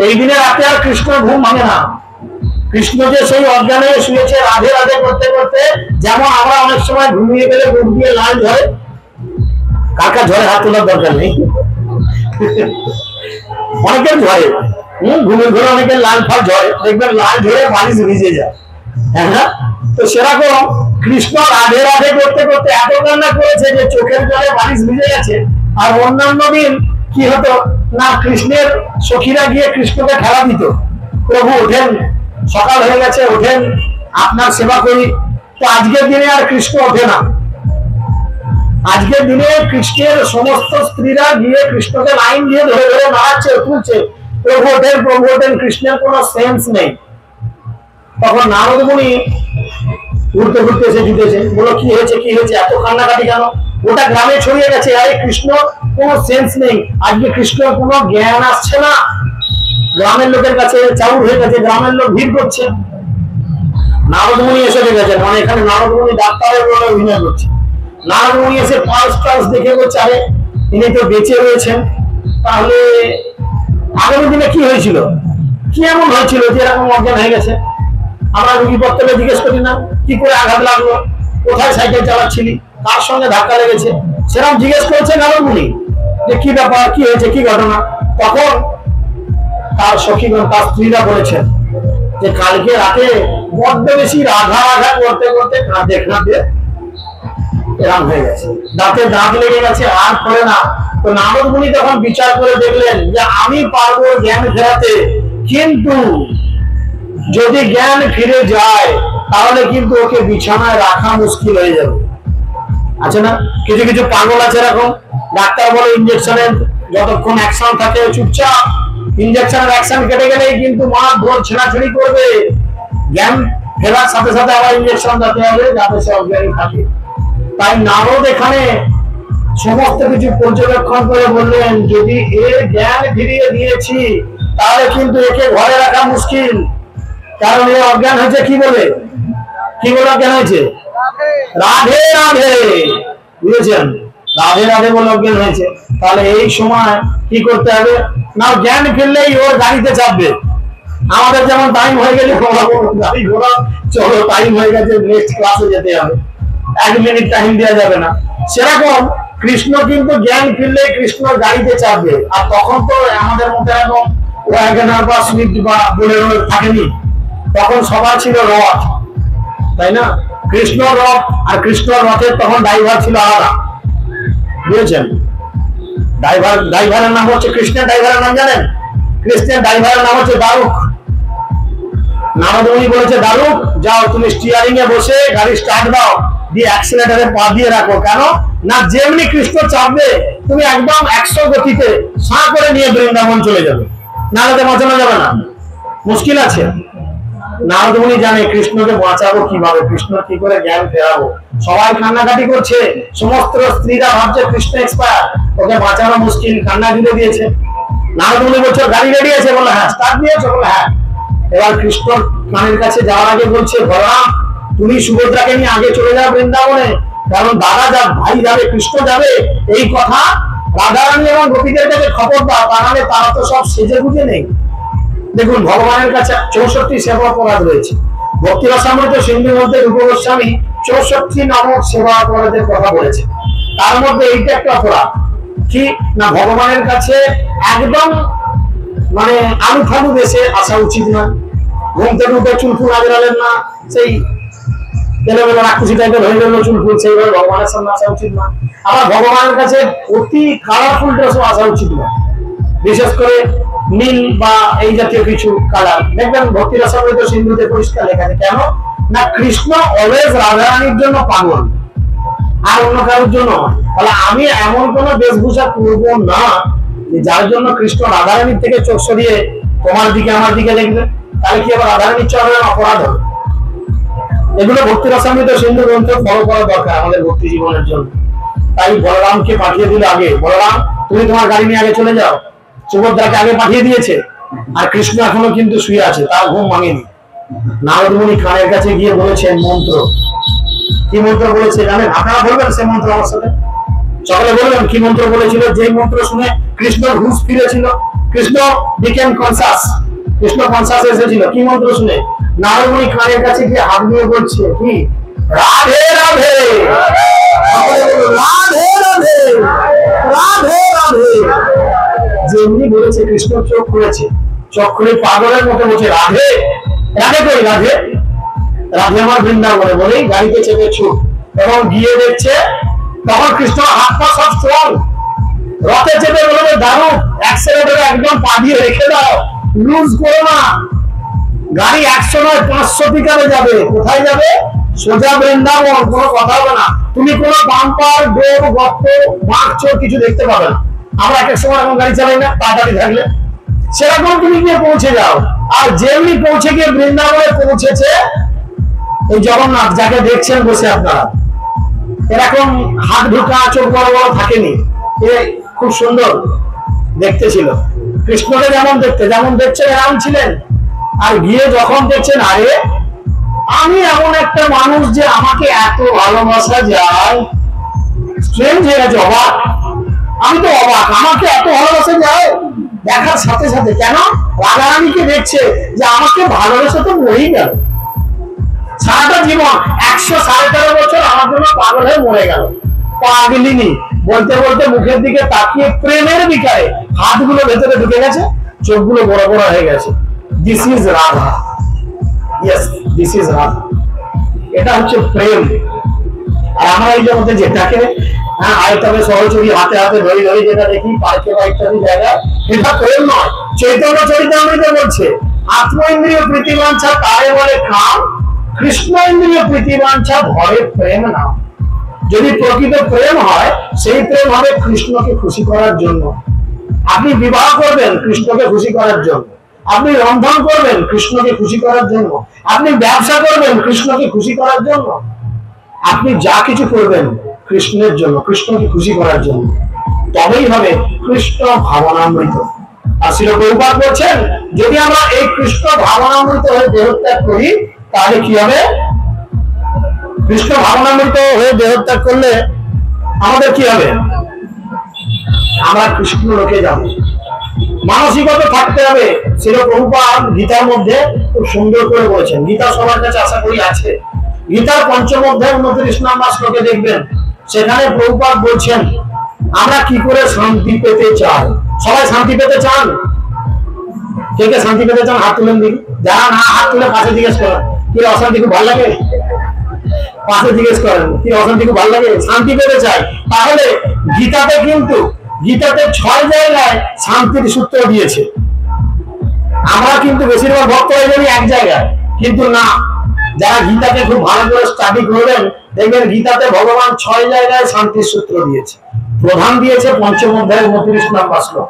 এই দিনে রাতে আর কৃষ্ণ ঘুম ভাঙে না। কৃষ্ণ যে সেই অজ্ঞানে শুয়েছে রাধে রাধে করতে করতে, যেমন আমরা অনেক সময় ঘুমিয়ে গেলে মুখ দিয়ে লাল ঝরে, কাকা ঝরে হাত তোলার দরকার নেই, অনেকের ঝরে, ঘুমের ঘরে অনেকের লাল ফাল ঝরে, দেখবেন লাল ঝরে বালিশ ভিজে যায়। হ্যাঁ, তো সেরকম কৃষ্ণ রাধে রাধে করতে করতে এত কান্না করেছে যে চোখের জলে বালিশ ভিজে গেছে। আর অন্যান্য দিন কি হতো না, কৃষ্ণের সখীরা গিয়ে কৃষ্ণকে খেলা দিত, প্রভু ওঠেন, সকাল হয়ে গেছে, ওঠেন, আপনার সেবা করি। তো আজকের দিনে আর কৃষ্ণ ওঠে না। আজকের দিনে কৃষ্ণের সমস্ত স্ত্রীরা গিয়ে কৃষ্ণকে লাইন দিয়ে ধরে ধরে নাড়াচ্ছে, তুলছে, প্রভু ওঠেন, প্রভু ওঠেন। কৃষ্ণের কোনো সেন্স নেই। তখন নারদ মুনি ঘুরতে ঘুরতে এসে জুটেছে, বলো কি হয়েছে, কি হয়েছে, এত কান্নাকাটি কেন? গোটা গ্রামে ছড়িয়ে গেছে, আরে কৃষ্ণ কোনো সেন্স নেই, আজকে কৃষ্ণের কোনো জ্ঞান আসছে না। গ্রামের লোকের কাছে চাউর হয়ে গেছে, গ্রামের লোক ভিড় করছে। নারদ মুনি এসে গেছেন, মানে এখানে নারদ মুনি ডাক্তারের রোলে অভিনয় করছে। নারদ মুনি এসে পালস টালস দেখে বলছে, আরে ইনি তো বেঁচে রয়েছেন, তাহলে আগামী দিনে কি হয়েছিল, কি এমন হয়েছিল যে এরকম অজ্ঞান হয়ে গেছে? আমরা রুগী পত্তলে জিজ্ঞেস করি না, কি করে আঘাত লাগলো, কোথায় সাইকেল চালাচ্ছিলি, কার সঙ্গে ধাক্কা লেগেছে, সেরকম জিজ্ঞেস করেছে নারদ মুনি যে কি ব্যাপার, কি হয়েছে, কি ঘটনা। তখন তার সখীগণ, তার স্ত্রীরা বলেছেন যে কালকে রাতে বড্ড বেশি রাধা রাধা করতে করতে কাঁদে কাঁদে এরম হয়ে গেছে, দাঁতে দাঁত লেগে গেছে, আর করে না। তো নারদ মুনি তখন বিচার করে দেখলেন যে আমি পারবো জ্ঞান ফেরাতে, কিন্তু যদি জ্ঞান ফিরে যায় তাহলে কিন্তু ওকে বিছানায় রাখা মুশকিল হয়ে যাবে। আছে না কিছু কিছু পাগল আছে এরকম, ডাক্তার বলে ইঞ্জেকশনের যতক্ষণ অ্যাকশন থাকে চুপচাপ, ইঞ্জেকশনের অ্যাকশন কেটে গেলেই কিন্তু মাঠ ভোর ছেঁড়াছড়ি করবে, জ্ঞান ফেরার সাথে সাথে আবার ইঞ্জেকশন দিতে হবে যাতে সে অজ্ঞানী থাকে। তাই নারদ এখানে সমস্ত কিছু পর্যবেক্ষণ করে বললেন যদি এর জ্ঞান ফিরিয়ে দিয়েছি তাহলে কিন্তু একে ঘরে রাখা মুশকিল, কারণ এ অজ্ঞান হয়েছে কি বলে অজ্ঞান হয়েছে? রাধে রাধে, বুঝেছেন? রাধে রাধে বলে অজ্ঞান হয়েছে। তাহলে এই সময় কি করতে হবে না, জ্ঞান ফিরলেই ওর গাড়িতে চাপবে। আমাদের যেমন টাইম হয়ে গেলে গাড়ি ঘোড়া চলো টাইম হয়ে গেছে, নেক্সট ক্লাসে যেতে হবে, 1 মিনিট টাইম দেওয়া যাবে না। সেরকম কৃষ্ণ কিন্তু জ্ঞান ফিরলে কৃষ্ণ গাড়িতে চাপবে। আর তখন তো আমাদের মধ্যে এখন ওয়াগনার বা সুইফট বা বোলেরো থাকেনি, তখন সবার ছিল রথ, তাই না? কৃষ্ণ রথ, আর কৃষ্ণ রথের তখন ড্রাইভার ছিল আলাদা, বুঝেছেন? ড্রাইভারের নাম হচ্ছে, কৃষ্ণের ড্রাইভারের নাম জানেন? কৃষ্ণের ড্রাইভারের নাম হচ্ছে দারুক। নারদ মুনি বলেছে দারুক যাও তুমি স্টিয়ারিং এ বসে গাড়ি স্টার্ট দাও, দিয়ে অ্যাক্সিলারেটরে পা দিয়ে রাখো। কেন না, যেমনি কৃষ্ণ চাপবে তুমি একদম 100 গতিতে সাঁ করে নিয়ে বৃন্দাবন চলে যাবে, নাহলে বাঁচানো যাবে না, মুশকিল আছে। নারদ মুনি জানে কৃষ্ণকে বাঁচাবো কিভাবে, কৃষ্ণ কি করে জ্ঞান ফেরাবো। সবাই কান্নাকাটি করছে, সমস্ত স্ত্রীরা ভাবছে কৃষ্ণ এক্সপায়ার, ওকে বাঁচানো মুশকিল, কান্না দিতে দিয়েছে। নারদ মুনি বলছে গাড়ি রেডি আছে? বলে হ্যাঁ। স্টার্ট দিয়েছে? বলে হ্যাঁ। এবার কৃষ্ণর কানের কাছে যাওয়ার আগে বলছে বলরাম তুমি সুভদ্রাকে নিয়ে আগে চলে যাও বৃন্দাবনে, কারণ দাদা যাবে, ভাই যাবে, কৃষ্ণ যাবে, এই কথা রাধারানী এবং গোপীদের কাছে খবর দাও, তাহলে তারা তো সব সেজে গুজে নেই। দেখুন ভগবানের কাছে 64 সেবা অপরাধ রয়েছে। ভক্তি রসামৃত সিন্ধু মধ্যে রূপ গোস্বামী 64 নামক সেবা অপরাধের কথা বলেছে, তার মধ্যে এইটা একটা অপরাধ কি না, ভগবানের কাছে একদম মানে আলু ফালু দেশে আসা উচিত না, ঘুম থেকে উঠে চুলফুল আজরালেন না, সেই তেলেবেলা রাক্ষসী টাইপের হয়ে গেল চুলফুল, সেইভাবে ভগবানের সামনে আসা উচিত না। আবার ভগবানের কাছে অতি কালারফুল ড্রেসও আসা উচিত না, বিশেষ করে নীল বা এই জাতীয় কিছু কালার। দেখবেন ভক্তি রসামৃত সিন্ধুতে পরিষ্কার লেখা আছে, কেন না কৃষ্ণ অলওয়েজ রাধারানীর জন্য পাগল, আর অন্য কারোর জন্য। তাহলে আমি এমন কোন বেশভূষা করবো না যার জন্য কৃষ্ণ রাধারানীর থেকে চোখ সরিয়ে তোমার দিকে আমার দিকে দেখবে, তাহলে কি আবার রাধারানীর চরণে অপরাধ হবে? এগুলো ভক্তি রসামৃত সিন্ধু গ্রন্থ ফলো করা দরকার আমাদের ভক্তি জীবনের জন্য। তাই বলরামকে পাঠিয়ে দিল আগে, বলরাম তুমি তোমার গাড়ি নিয়ে আগে চলে যাও। সুভদ্রাকে আগে পাঠিয়ে দিয়েছে, আর কৃষ্ণ এখনো কিন্তু শুয়ে আছে, তার ঘুম ভাঙেনি। নারদ মুনি কানের কাছে গিয়ে বলেছেন মন্ত্র। কি মন্ত্র বলেছে জানেন? আপনারা বলবেন সে মন্ত্র আমার সাথে, সকলে বলবেন কি মন্ত্র বলেছিল? যে মন্ত্র শুনে কৃষ্ণর হুঁশ ফিরেছিল, Krishna became conscious, Krishna conscious এসেছিল। কি মন্ত্র শুনে? নারদ মুনি কানের কাছে গিয়ে হাত দিয়ে বলছে কি, রাধে রাধে রাধে রাধে রাধে রাধে। যেমনি বলেছে কৃষ্ণ চোখ করেছে, চোখ করে পাগলের মতো বলছে রাধে রাধে কই রাধে, রাধে আমার বৃন্দাবনে বলেই গাড়িতে চেপে ছুট, এবং গিয়ে দেখছে তখন কৃষ্ণ হাত পা সব স্ট্রং, রথে চেপে বলবে দারুণ, অ্যাক্সিলারেটরে একদম পা দিয়ে রেখে দাও, লুজ করো না, গাড়ি 100 নয় 500 পিকারে যাবে। কোথায় যাবে? সোজা বৃন্দাবন, কোনো কথা হবে না। তুমি কোনো বাম্পার ডোর গর্ত মাছ কিছু দেখতে পাবে না। আমরা এক সময় এখন গাড়ি চালাই না, তাড়াতাড়ি থাকলে সেরকম তুমি গিয়ে পৌঁছে যাও। আর যেমনি পৌঁছে গিয়ে বৃন্দাবনে পৌঁছেছে এই জগন্নাথ, যাকে দেখছেন বসে আপনারা, এরকম হাত ঢুকা চোখ বড় বড় থাকেনি, এ খুব সুন্দর দেখতে ছিল। কৃষ্ণকে যেমন দেখছেন এরকম ছিলেন। আর গিয়ে যখন দেখছেন আরে আমি এমন একটা মানুষ যে আমাকে এত ভালোবাসা যায়, স্ট্রেঞ্জ হয়ে গেছে, অবাক, আমি তো অবাক, আমাকে এত ভালোবাসা যায়। দেখার সাথে সাথে কেন রাধারানীকে দেখছে যে আমাকে ভালোবাসা তো মরেই গেল, সারাটা জীবন 113 বছর আমার জন্য পাগল হয়ে মরে গেল, পাগলিনী বলতে বলতে মুখের দিকে তাকিয়ে প্রেমের বিকারে হাতগুলো ভেতরে ঢুকে গেছে, চোখগুলো বড় বড় হয়ে গেছে। This is Radha, yes this is Radha. এটা হচ্ছে প্রেম। আর আমরা এই জগতে যেটাকে আয়তনে সহচরী হাতে হাতে ধরে ধরে যেটা দেখি পার্কে বা ইত্যাদি জায়গায়, এটা প্রেম নয়। চৈতন্য চরিতামৃত বলছে আত্ম ইন্দ্রিয় প্রীতিবাঞ্ছা তারে বলে কাম, কৃষ্ণ ইন্দ্রিয় প্রীতিবাঞ্ছা ধরে প্রেম নাম। যদি প্রকৃত প্রেম হয় সেই প্রেম হবে কৃষ্ণকে খুশি করার জন্য। আপনি বিবাহ করবেন কৃষ্ণকে খুশি করার জন্য, আপনি রন্ধন করবেন কৃষ্ণকে খুশি করার জন্য, আপনি ব্যবসা করবেন কৃষ্ণকে খুশি করার জন্য, আপনি যা কিছু করবেন কৃষ্ণের জন্য, কৃষ্ণকে খুশি করার জন্য, তবেই হবে কৃষ্ণ ভাবনামৃত। আর শ্রীল প্রভুপাদ বলছেন যদি আমরা এই কৃষ্ণ ভাবনামৃত হয়ে দেহত্যাগ করি তাহলে কি হবে? কৃষ্ণ ভাবনামৃত হয়ে দেহত্যাগ করলে আমাদের কি হবে? আমরা কৃষ্ণ লোকে যাব। মানসিকতা থাকতে হবে। শ্রীল প্রভুপাদ গীতার মধ্যে খুব সুন্দর করে বলেছেন, গীতা সবার কাছে আশা করি আছে, গীতার পঞ্চম অধ্যায় 29 নম্বর শ্লোকে দেখবেন, সেখানে প্রভুপাদ বলছেন আমরা কি করে শান্তি পেতে চাই। সবাই শান্তি পেতে চান? কে কে শান্তি পেতে চান হাত তুলেন দেখি। যারা না হাত তুলে পাশে জিজ্ঞেস করেন কি অশান্তি খুব ভালো লাগে, পাশে জিজ্ঞেস করেন কি অশান্তি খুব ভালো লাগে, শান্তি পেতে চাই। তাহলে গীতাতে কিন্তু গীতাতে 6 জায়গায় শান্তির সূত্র দিয়েছে। আমরা কিন্তু বেশিরভাগ ভক্ত হয়ে যাবি এক জায়গায়, কিন্তু না, যারা গীতাকে খুব ভালো করে স্টাডি করবেন দেখবেন গীতাতে ভগবান 6 জায়গায় শান্তির সূত্র দিয়েছে। প্রধান দিয়েছে পঞ্চম অধ্যায়ের 29 নম্বর শ্লোক।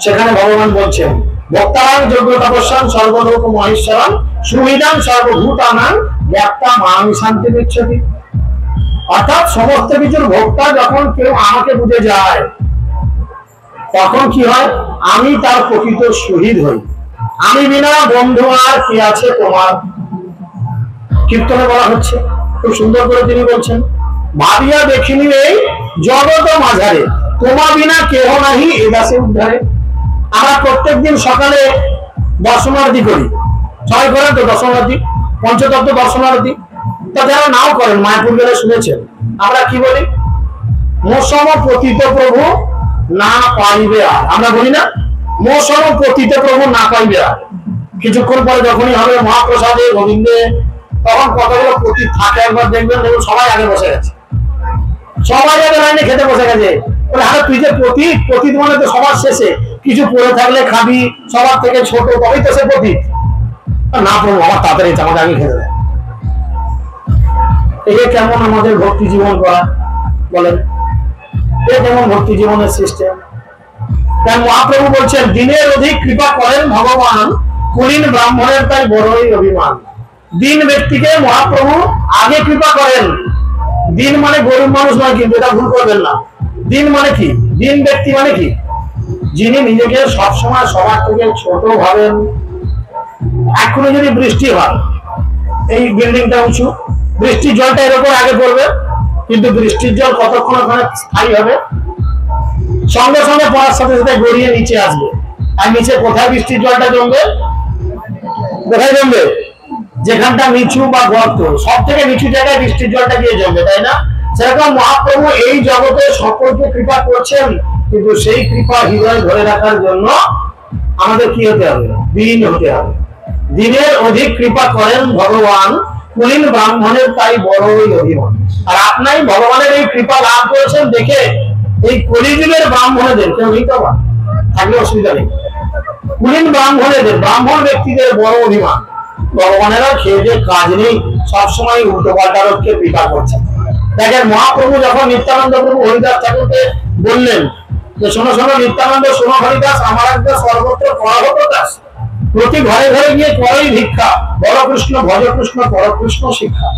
সেখানে ভগবান বলছেন ভক্তারাং যোগ্য তপস্যাং সর্বলোক মহেশ্বরং সুবিধাং সর্বভূতানাং ব্যাপ্তা মামি শান্তি বিচ্ছতি। অর্থাৎ সমস্ত কিছুর ভোক্তা যখন কেউ আমাকে বুঝে যায় তখন কি হয়? আমি তার প্রকৃত শহীদ হই। আমি বিনা বন্ধু আর কি আছে তোমার, কীর্তনে বলা হচ্ছে। খুব সুন্দর করে তিনি বলছেন ভাবিয়া দেখিনি এই জগত মাঝারে তোমা বিনা কেহ নাহি এ দাসে উদ্ধারে। আমরা প্রত্যেকদিন সকালে দর্শনারতি করি, সবাই করেন তো দর্শনারতি, পঞ্চতত্ত্ব দর্শনারতি। তা যারা নাও করেন মায়াপুর গেলে শুনেছেন আমরা কি বলি? মোসম পতিত প্রভু না পাইবে আর। আমরা বলি না মোসম পতিত প্রভু না পাইবে আর। কিছুক্ষণ পরে যখনই হবে মহাপ্রসাদে গোবিন্দে, তখন কতগুলো পতিত থাকে একবার দেখবেন, দেখুন সবাই আগে বসে গেছে, সবাই আগে লাইনে খেতে বসে গেছে। আরে তুই যে পতিত, পতিত মানে তো সবার শেষে কিছু পড়ে থাকলে খাবি, সবার থেকে ছোট, তবেই তো সে পতিত। না প্রভু আমার তাড়াতাড়ি আমাকে আগে খেতে দেয়। এই কেমন আমাদের ভক্তি জীবন করা বলেন? এই কেমন ভক্তি জীবনের সিস্টেম? তাই মহাপ্রভু বলছেন দিনের অধিক কৃপা করেন ভগবান, কুলীন ব্রাহ্মণের তাই বড়ই অভিমান। দিন ব্যক্তিকে মহাপ্রভু আগে কৃপা করেন। দিন মানে গরিব মানুষ নয়, কিন্তু এটা ভুল করবেন না। দিন মানে কি? দিন ব্যক্তি মানে কি? যিনি নিজেকে সবসময় সবার থেকে ছোট ভাবেন। এখনো যদি বৃষ্টি হয়, এই বিল্ডিংটা উঁচু, বৃষ্টির জলটা এর উপর আগে পড়বে, কিন্তু বৃষ্টির জল কতক্ষণ ওখানে স্থায়ী হবে? সঙ্গে সঙ্গে পড়ার সাথে সাথে গড়িয়ে নিচে আসবে। আর নিচে কোথায় বৃষ্টির জলটা জমবে? কোথায় জমবে? যেখানটা নিচু বা গর্ত, সব থেকে নিচু জায়গায় বৃষ্টির জলটা গিয়ে জমবে, তাই না? সেরকম মহাপ্রভু এই জগতে সকলকে কৃপা করছেন, কিন্তু সেই কৃপা হৃদয় ধরে রাখার জন্য আমাদের কি হতে হবে? দিন হতে হবে। দিনের অধিক কৃপা করেন ভগবান, কুলীন ব্রাহ্মণের তাই বড়ই অভিমান। আর আপনাই ভগবানের এই কৃপা লাভ করেছেন দেখে এই কলিযুগের ব্রাহ্মণদের কেউ নেই, তো থাকলে অসুবিধা নেই। কুলীন ব্রাহ্মণেদের, ব্রাহ্মণ ব্যক্তিদের বড় অভিমান। ভগবানেরা খেয়ে যে কাজ নেই, সবসময় উল্টো পাল্টারকে পিতা করছেন। দেখেন মহাপ্রভু যখন নিত্যানন্দ প্রভু হরিদাস ঠাকুরকে বললেন যে শোনো শোনো নিত্যানন্দ, শোনো হরিদাস, আমার একটা সর্বত্র করা হতো দাস, প্রতি ঘরে ঘরে গিয়ে করই ভিক্ষা, বড় কৃষ্ণ ভজ কৃষ্ণ পর কৃষ্ণ শিক্ষা।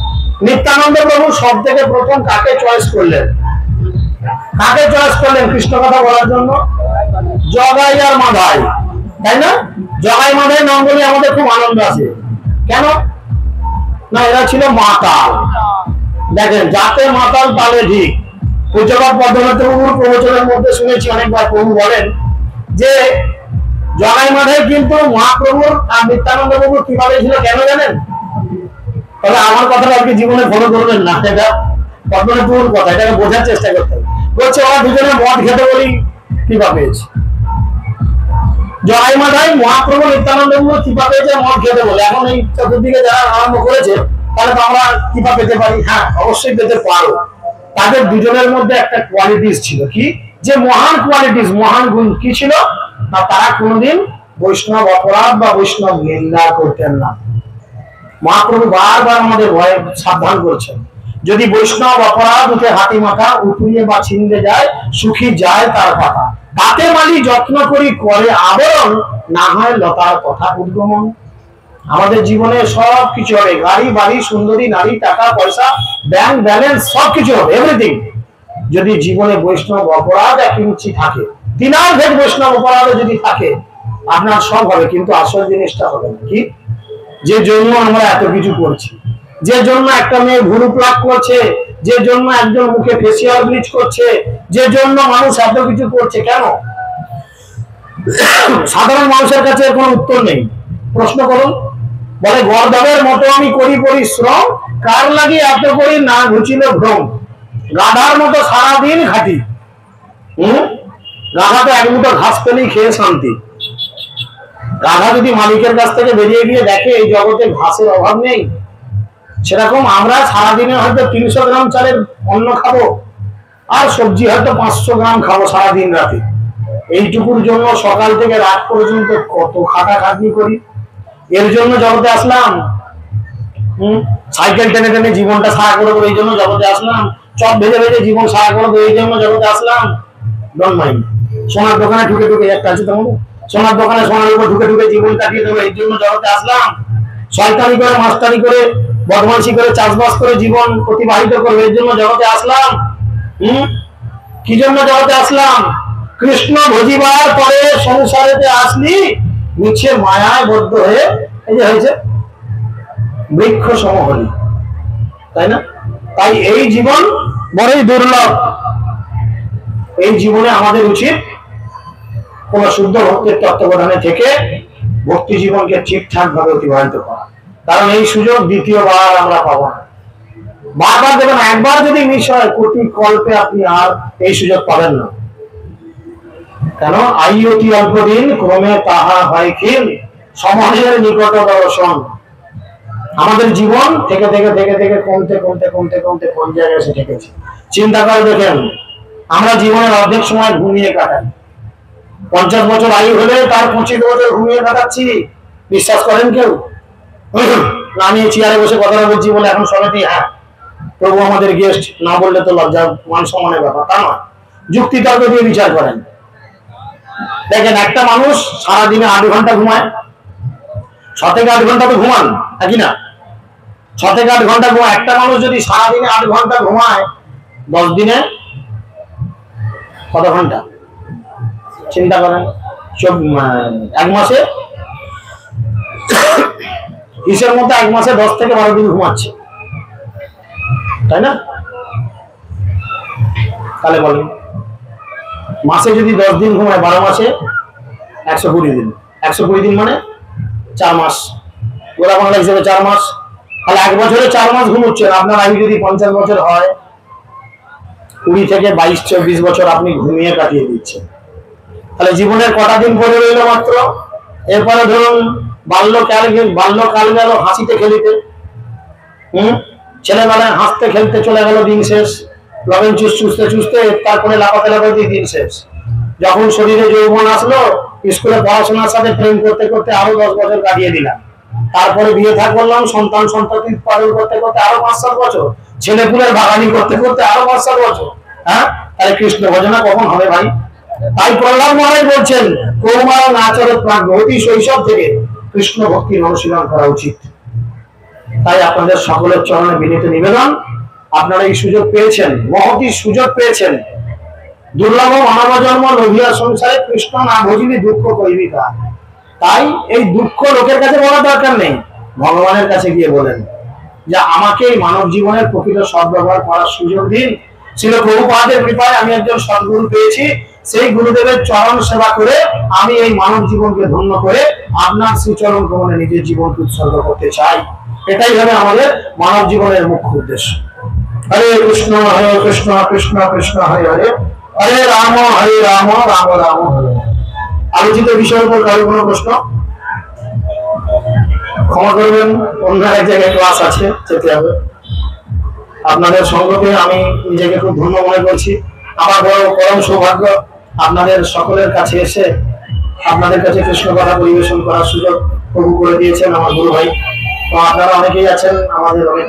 নিত্যানন্দ প্রভু সব থেকে প্রথম কাকে চয়েস করলেন? কাকে চয়েস করলেন কৃষ্ণ কথা বলার জন্য? জগাই আর মাধাই, তাই না? জগাই মাধাই নাম বলে আমাদের খুব আনন্দ আছে। কেন না? এরা ছিল মাতাল। দেখেন যাতে মাতাল তালে ঠিক। পূজ্যপাদ পদ্মনাথ প্রভুর প্রবচনের মধ্যে শুনেছি অনেকবার প্রভু বলেন যে জগাই মাধাই কিন্তু মহাপ্রভুর আর নিত্যানন্দ প্রভুর কিভাবে ছিল কেন জানেন? তবে আমার কথাটা আজকে জীবনে ফলো করবেন না, এটা পদ্মনাভপুর কথা, এটাকে বোঝার চেষ্টা করতে হবে। বলছে ওরা দুজনে মদ খেতে বলি কৃপা পেয়েছে, জয় মাধাই মহাপ্রভু নিত্যানন্দ কৃপা পেয়েছে মদ খেতে বলে। এখন এই চতুর্দিকে যারা আরম্ভ করেছে তাহলে তো আমরা কৃপা পেতে পারি? হ্যাঁ, অবশ্যই পেতে পারো। তাদের দুজনের মধ্যে একটা কোয়ালিটিস ছিল, কি যে মহান কোয়ালিটিস, মহান গুণ কি ছিল না, তারা কোনোদিন বৈষ্ণব অপরাধ বা বৈষ্ণব নিন্দা করতেন না। মহাপ্রভু বারবার আমাদের ভয়ে সাবধান করছেন, যদি বৈষ্ণব অপরাধ উঠে হাতি মাথা উঠুয়ে বা ছিন্দে যায়, সুখী যায় তার পাতা, তাতে মালি যত্ন করি করে আবরণ, না হয় লতার কথা উদ্গমন। আমাদের জীবনে সব কিছু হবে, গাড়ি বাড়ি সুন্দরী নারী টাকা পয়সা ব্যাংক ব্যালেন্স সবকিছু হবে, এভরিথিং, যদি জীবনে বৈষ্ণব অপরাধ এক ইঞ্চি থাকে, তিনার ভেদ বৈষ্ণব অপরাধ যদি থাকে, আপনার সব হবে। কিন্তু আসল জিনিসটা হবে না কি, যে জন্য আমরা এত কিছু করছি, যে জন্য একটা মেয়ে ভুরু প্লাক করছে, যে জন্য একজন মুখে ফেসিয়াল ব্লিচ করছে, যে জন্য মানুষ এত কিছু করছে, কেন? সাধারণ মানুষের কাছে কোনো উত্তর নেই। প্রশ্ন করুন, বলে গর্দবের মতো আমি করি পরিশ্রম, কার লাগে এত করি না ঘুচিল ভ্রম, গাধার মতো সারাদিন খাটি। গাধা তো এক মুঠো ঘাস পেলেই খেয়ে শান্তি। গাধা যদি মালিকের কাছ থেকে বেরিয়ে গিয়ে দেখে এই জগতে ঘাসের অভাব নেই, সেরকম আমরা সারাদিনে হয়তো 300 গ্রাম চালের অন্ন খাবো, আর সবজি হয়তো 500 গ্রাম খাবো সারাদিন রাতে। এইটুকুর জন্য সকাল থেকে রাত পর্যন্ত কত খাটাখাটনি করি। এর জন্য জগতে আসলাম। সাইকেল টেনে টেনে জীবনটা সারা করে দেবো, এই জন্য জগতে আসলাম। চপ ভেজে ভেজে জীবন সারা করে দেবো, এই জন্য জগতে আসলাম। Don't mind. সোনার দোকানে ঢুকে ঢুকে, একটা আছে তেমন, সোনার দোকানে সোনার উপর ঢুকে ঢুকে জীবন কাটিয়ে দেবো, এই জন্য জগতে আসলাম। শয়তানি করে, মাস্তানি করে, বদমাইশি করে, চাষবাস করে জীবন অতিবাহিত করবে, এর জন্য জগতে আসলাম। কি জন্য জগতে আসলাম? কৃষ্ণ ভজিবার পরে সংসারেতে আসলি, নিচে মায়ায় বদ্ধ হয়ে এই যে হয়েছে বৃক্ষ সম হলি, তাই না? তাই এই জীবন বড়ই দুর্লভ। এই জীবনে আমাদের উচিত কোন শুদ্ধ ভক্তির তত্ত্বাবধানে থেকে ভক্তি জীবনকে ঠিকঠাক ভাবে অতিবাহিত করা, কারণ এই সুযোগ দ্বিতীয়বার আমরা পাবো না। বারবার দেবেন, একবার যদি মিস হয় কোটি কল্পে আপনি আর এই সুযোগ পাবেন না। কেন? আয়ুতি অল্প দিন, ক্রমে তাহা হয় ক্ষীণ, সমাজের নিকট দর্শন। আমাদের জীবন থেকে থেকে থেকে থেকে কমতে কমতে কমতে কমতে কোন জায়গায় এসে ঠেকেছে চিন্তা করে দেখেন। আমরা জীবনের অর্ধেক সময় ঘুমিয়ে কাটাই। 50 বছর আয়ু হলে তার 25 বছর ঘুমিয়ে কাটাচ্ছি। বিশ্বাস করেন কেউ? আমি চেয়ারে বসে কথাটা বলছি বলে এখন সবাই হ্যাঁ প্রভু আমাদের গেস্ট, না বললে তো লজ্জা মান সম্মানের ব্যাপার, তা নয়। যুক্তি তর্ক দিয়ে বিচার করেন। দেখেন, একটা মানুষ সারাদিনে 8 ঘন্টা ঘুমায়, 6 থেকে 8 ঘন্টা তো ঘুমান, নাকি না? 6 থেকে 8 ঘন্টা ঘুমায়। একটা মানুষ যদি সারাদিনে 8 ঘন্টা ঘুমায়, 10 দিনে কত ঘন্টা? চিন্তা করেন। এক মাসে হিসের মধ্যে 1 মাসে 10 থেকে 12 দিন ঘুমাচ্ছে, তাই না? তাহলে বলেন, মাসে যদি 10 দিন ঘুমায়, 12 মাসে 120 দিন। 120 দিন মানে 4 মাস, গোলা বাংলা হিসেবে 4 মাস। তাহলে 1 বছরে 4 মাস ঘুমোচ্ছেন। আপনার আয়ু যদি 50 বছর হয়, 20 থেকে 22-24 বছর আপনি ঘুমিয়ে কাটিয়ে দিচ্ছেন। তাহলে জীবনের কটা দিন পড়ে রইল মাত্র? এরপরে ধরুন বাল্যকাল গেল হাসিতে খেলিতে, ছেলেবেলায় হাসতে খেলতে চলে গেল, দিন শেষ। লবণ চুষ চুষতে চুষতে তারপরে লাফাতে লাফাতে দিন শেষ। যখন শরীরে যৌবন আসলো, স্কুলে পড়াশোনার সাথে প্রেম করতে করতে আরো 10 বছর কাটিয়ে দিলাম। তারপরে বিয়ে থা করলাম, সন্তান সন্ততি পালন করতে করতে আরো 5-7 বছর, ছেলেপুলের বাগানি করতে করতে আরো 5-7 বছর। হ্যাঁ, তাহলে কৃষ্ণ ভজনা কখন হবে ভাই? তাই প্রহ্লাদ মহারাজ বলছেন, কৌমার নাচরে প্রাজ্ঞ, অতি শৈশব থেকে কৃষ্ণ ভক্তির অনুশীলন করা উচিত। তাই আপনাদের সকলের চরণে বিনীত নিবেদন, আপনারা এই সুযোগ পেয়েছেন, মহতি সুযোগ পেয়েছেন। দুর্লভ মানব জন্ম লোভিয়া সংসারে, কৃষ্ণ না ভজিলে দুঃখ কইবিকা। তাই এই দুঃখ লোকের কাছে বলার দরকার নেই, ভগবানের কাছে গিয়ে বলেন যে আমাকে এই মানব জীবনের প্রকৃত সদ্ব্যবহার করার সুযোগ দিন। ছিল প্রভুপাদের কৃপায় আমি একজন সদ্গুরু পেয়েছি, সেই গুরুদেবের চরণ সেবা করে আমি এই মানব জীবনকে ধন্য করে আপনার শ্রীচরণ কমলে নিজের জীবনকে উৎসর্গ করতে চাই। এটাই হবে আমাদের মানব জীবনের মুখ্য উদ্দেশ্য। হরে কৃষ্ণ কৃষ্ণ কৃষ্ণ হরে হরে, হরে রাম রাম রাম হরে হরে। আলোচিত বিষয়ের উপর কারো কোনো প্রশ্ন? ক্ষমা করবেন, অন্য এক জায়গায় ক্লাস আছে, যেতে হবে। আপনাদের সঙ্গতে আমি নিজেকে খুব ধন্য মনে করছি। আমার বড় পরম সৌভাগ্য আপনাদের সকলের কাছে এসে আপনাদের কাছে কৃষ্ণ কথা পরিবেশন করার সুযোগ প্রভু করে দিয়েছেন আমার গুরু ভাই। তো আপনারা অনেকেই আছেন, আমাদের অনেক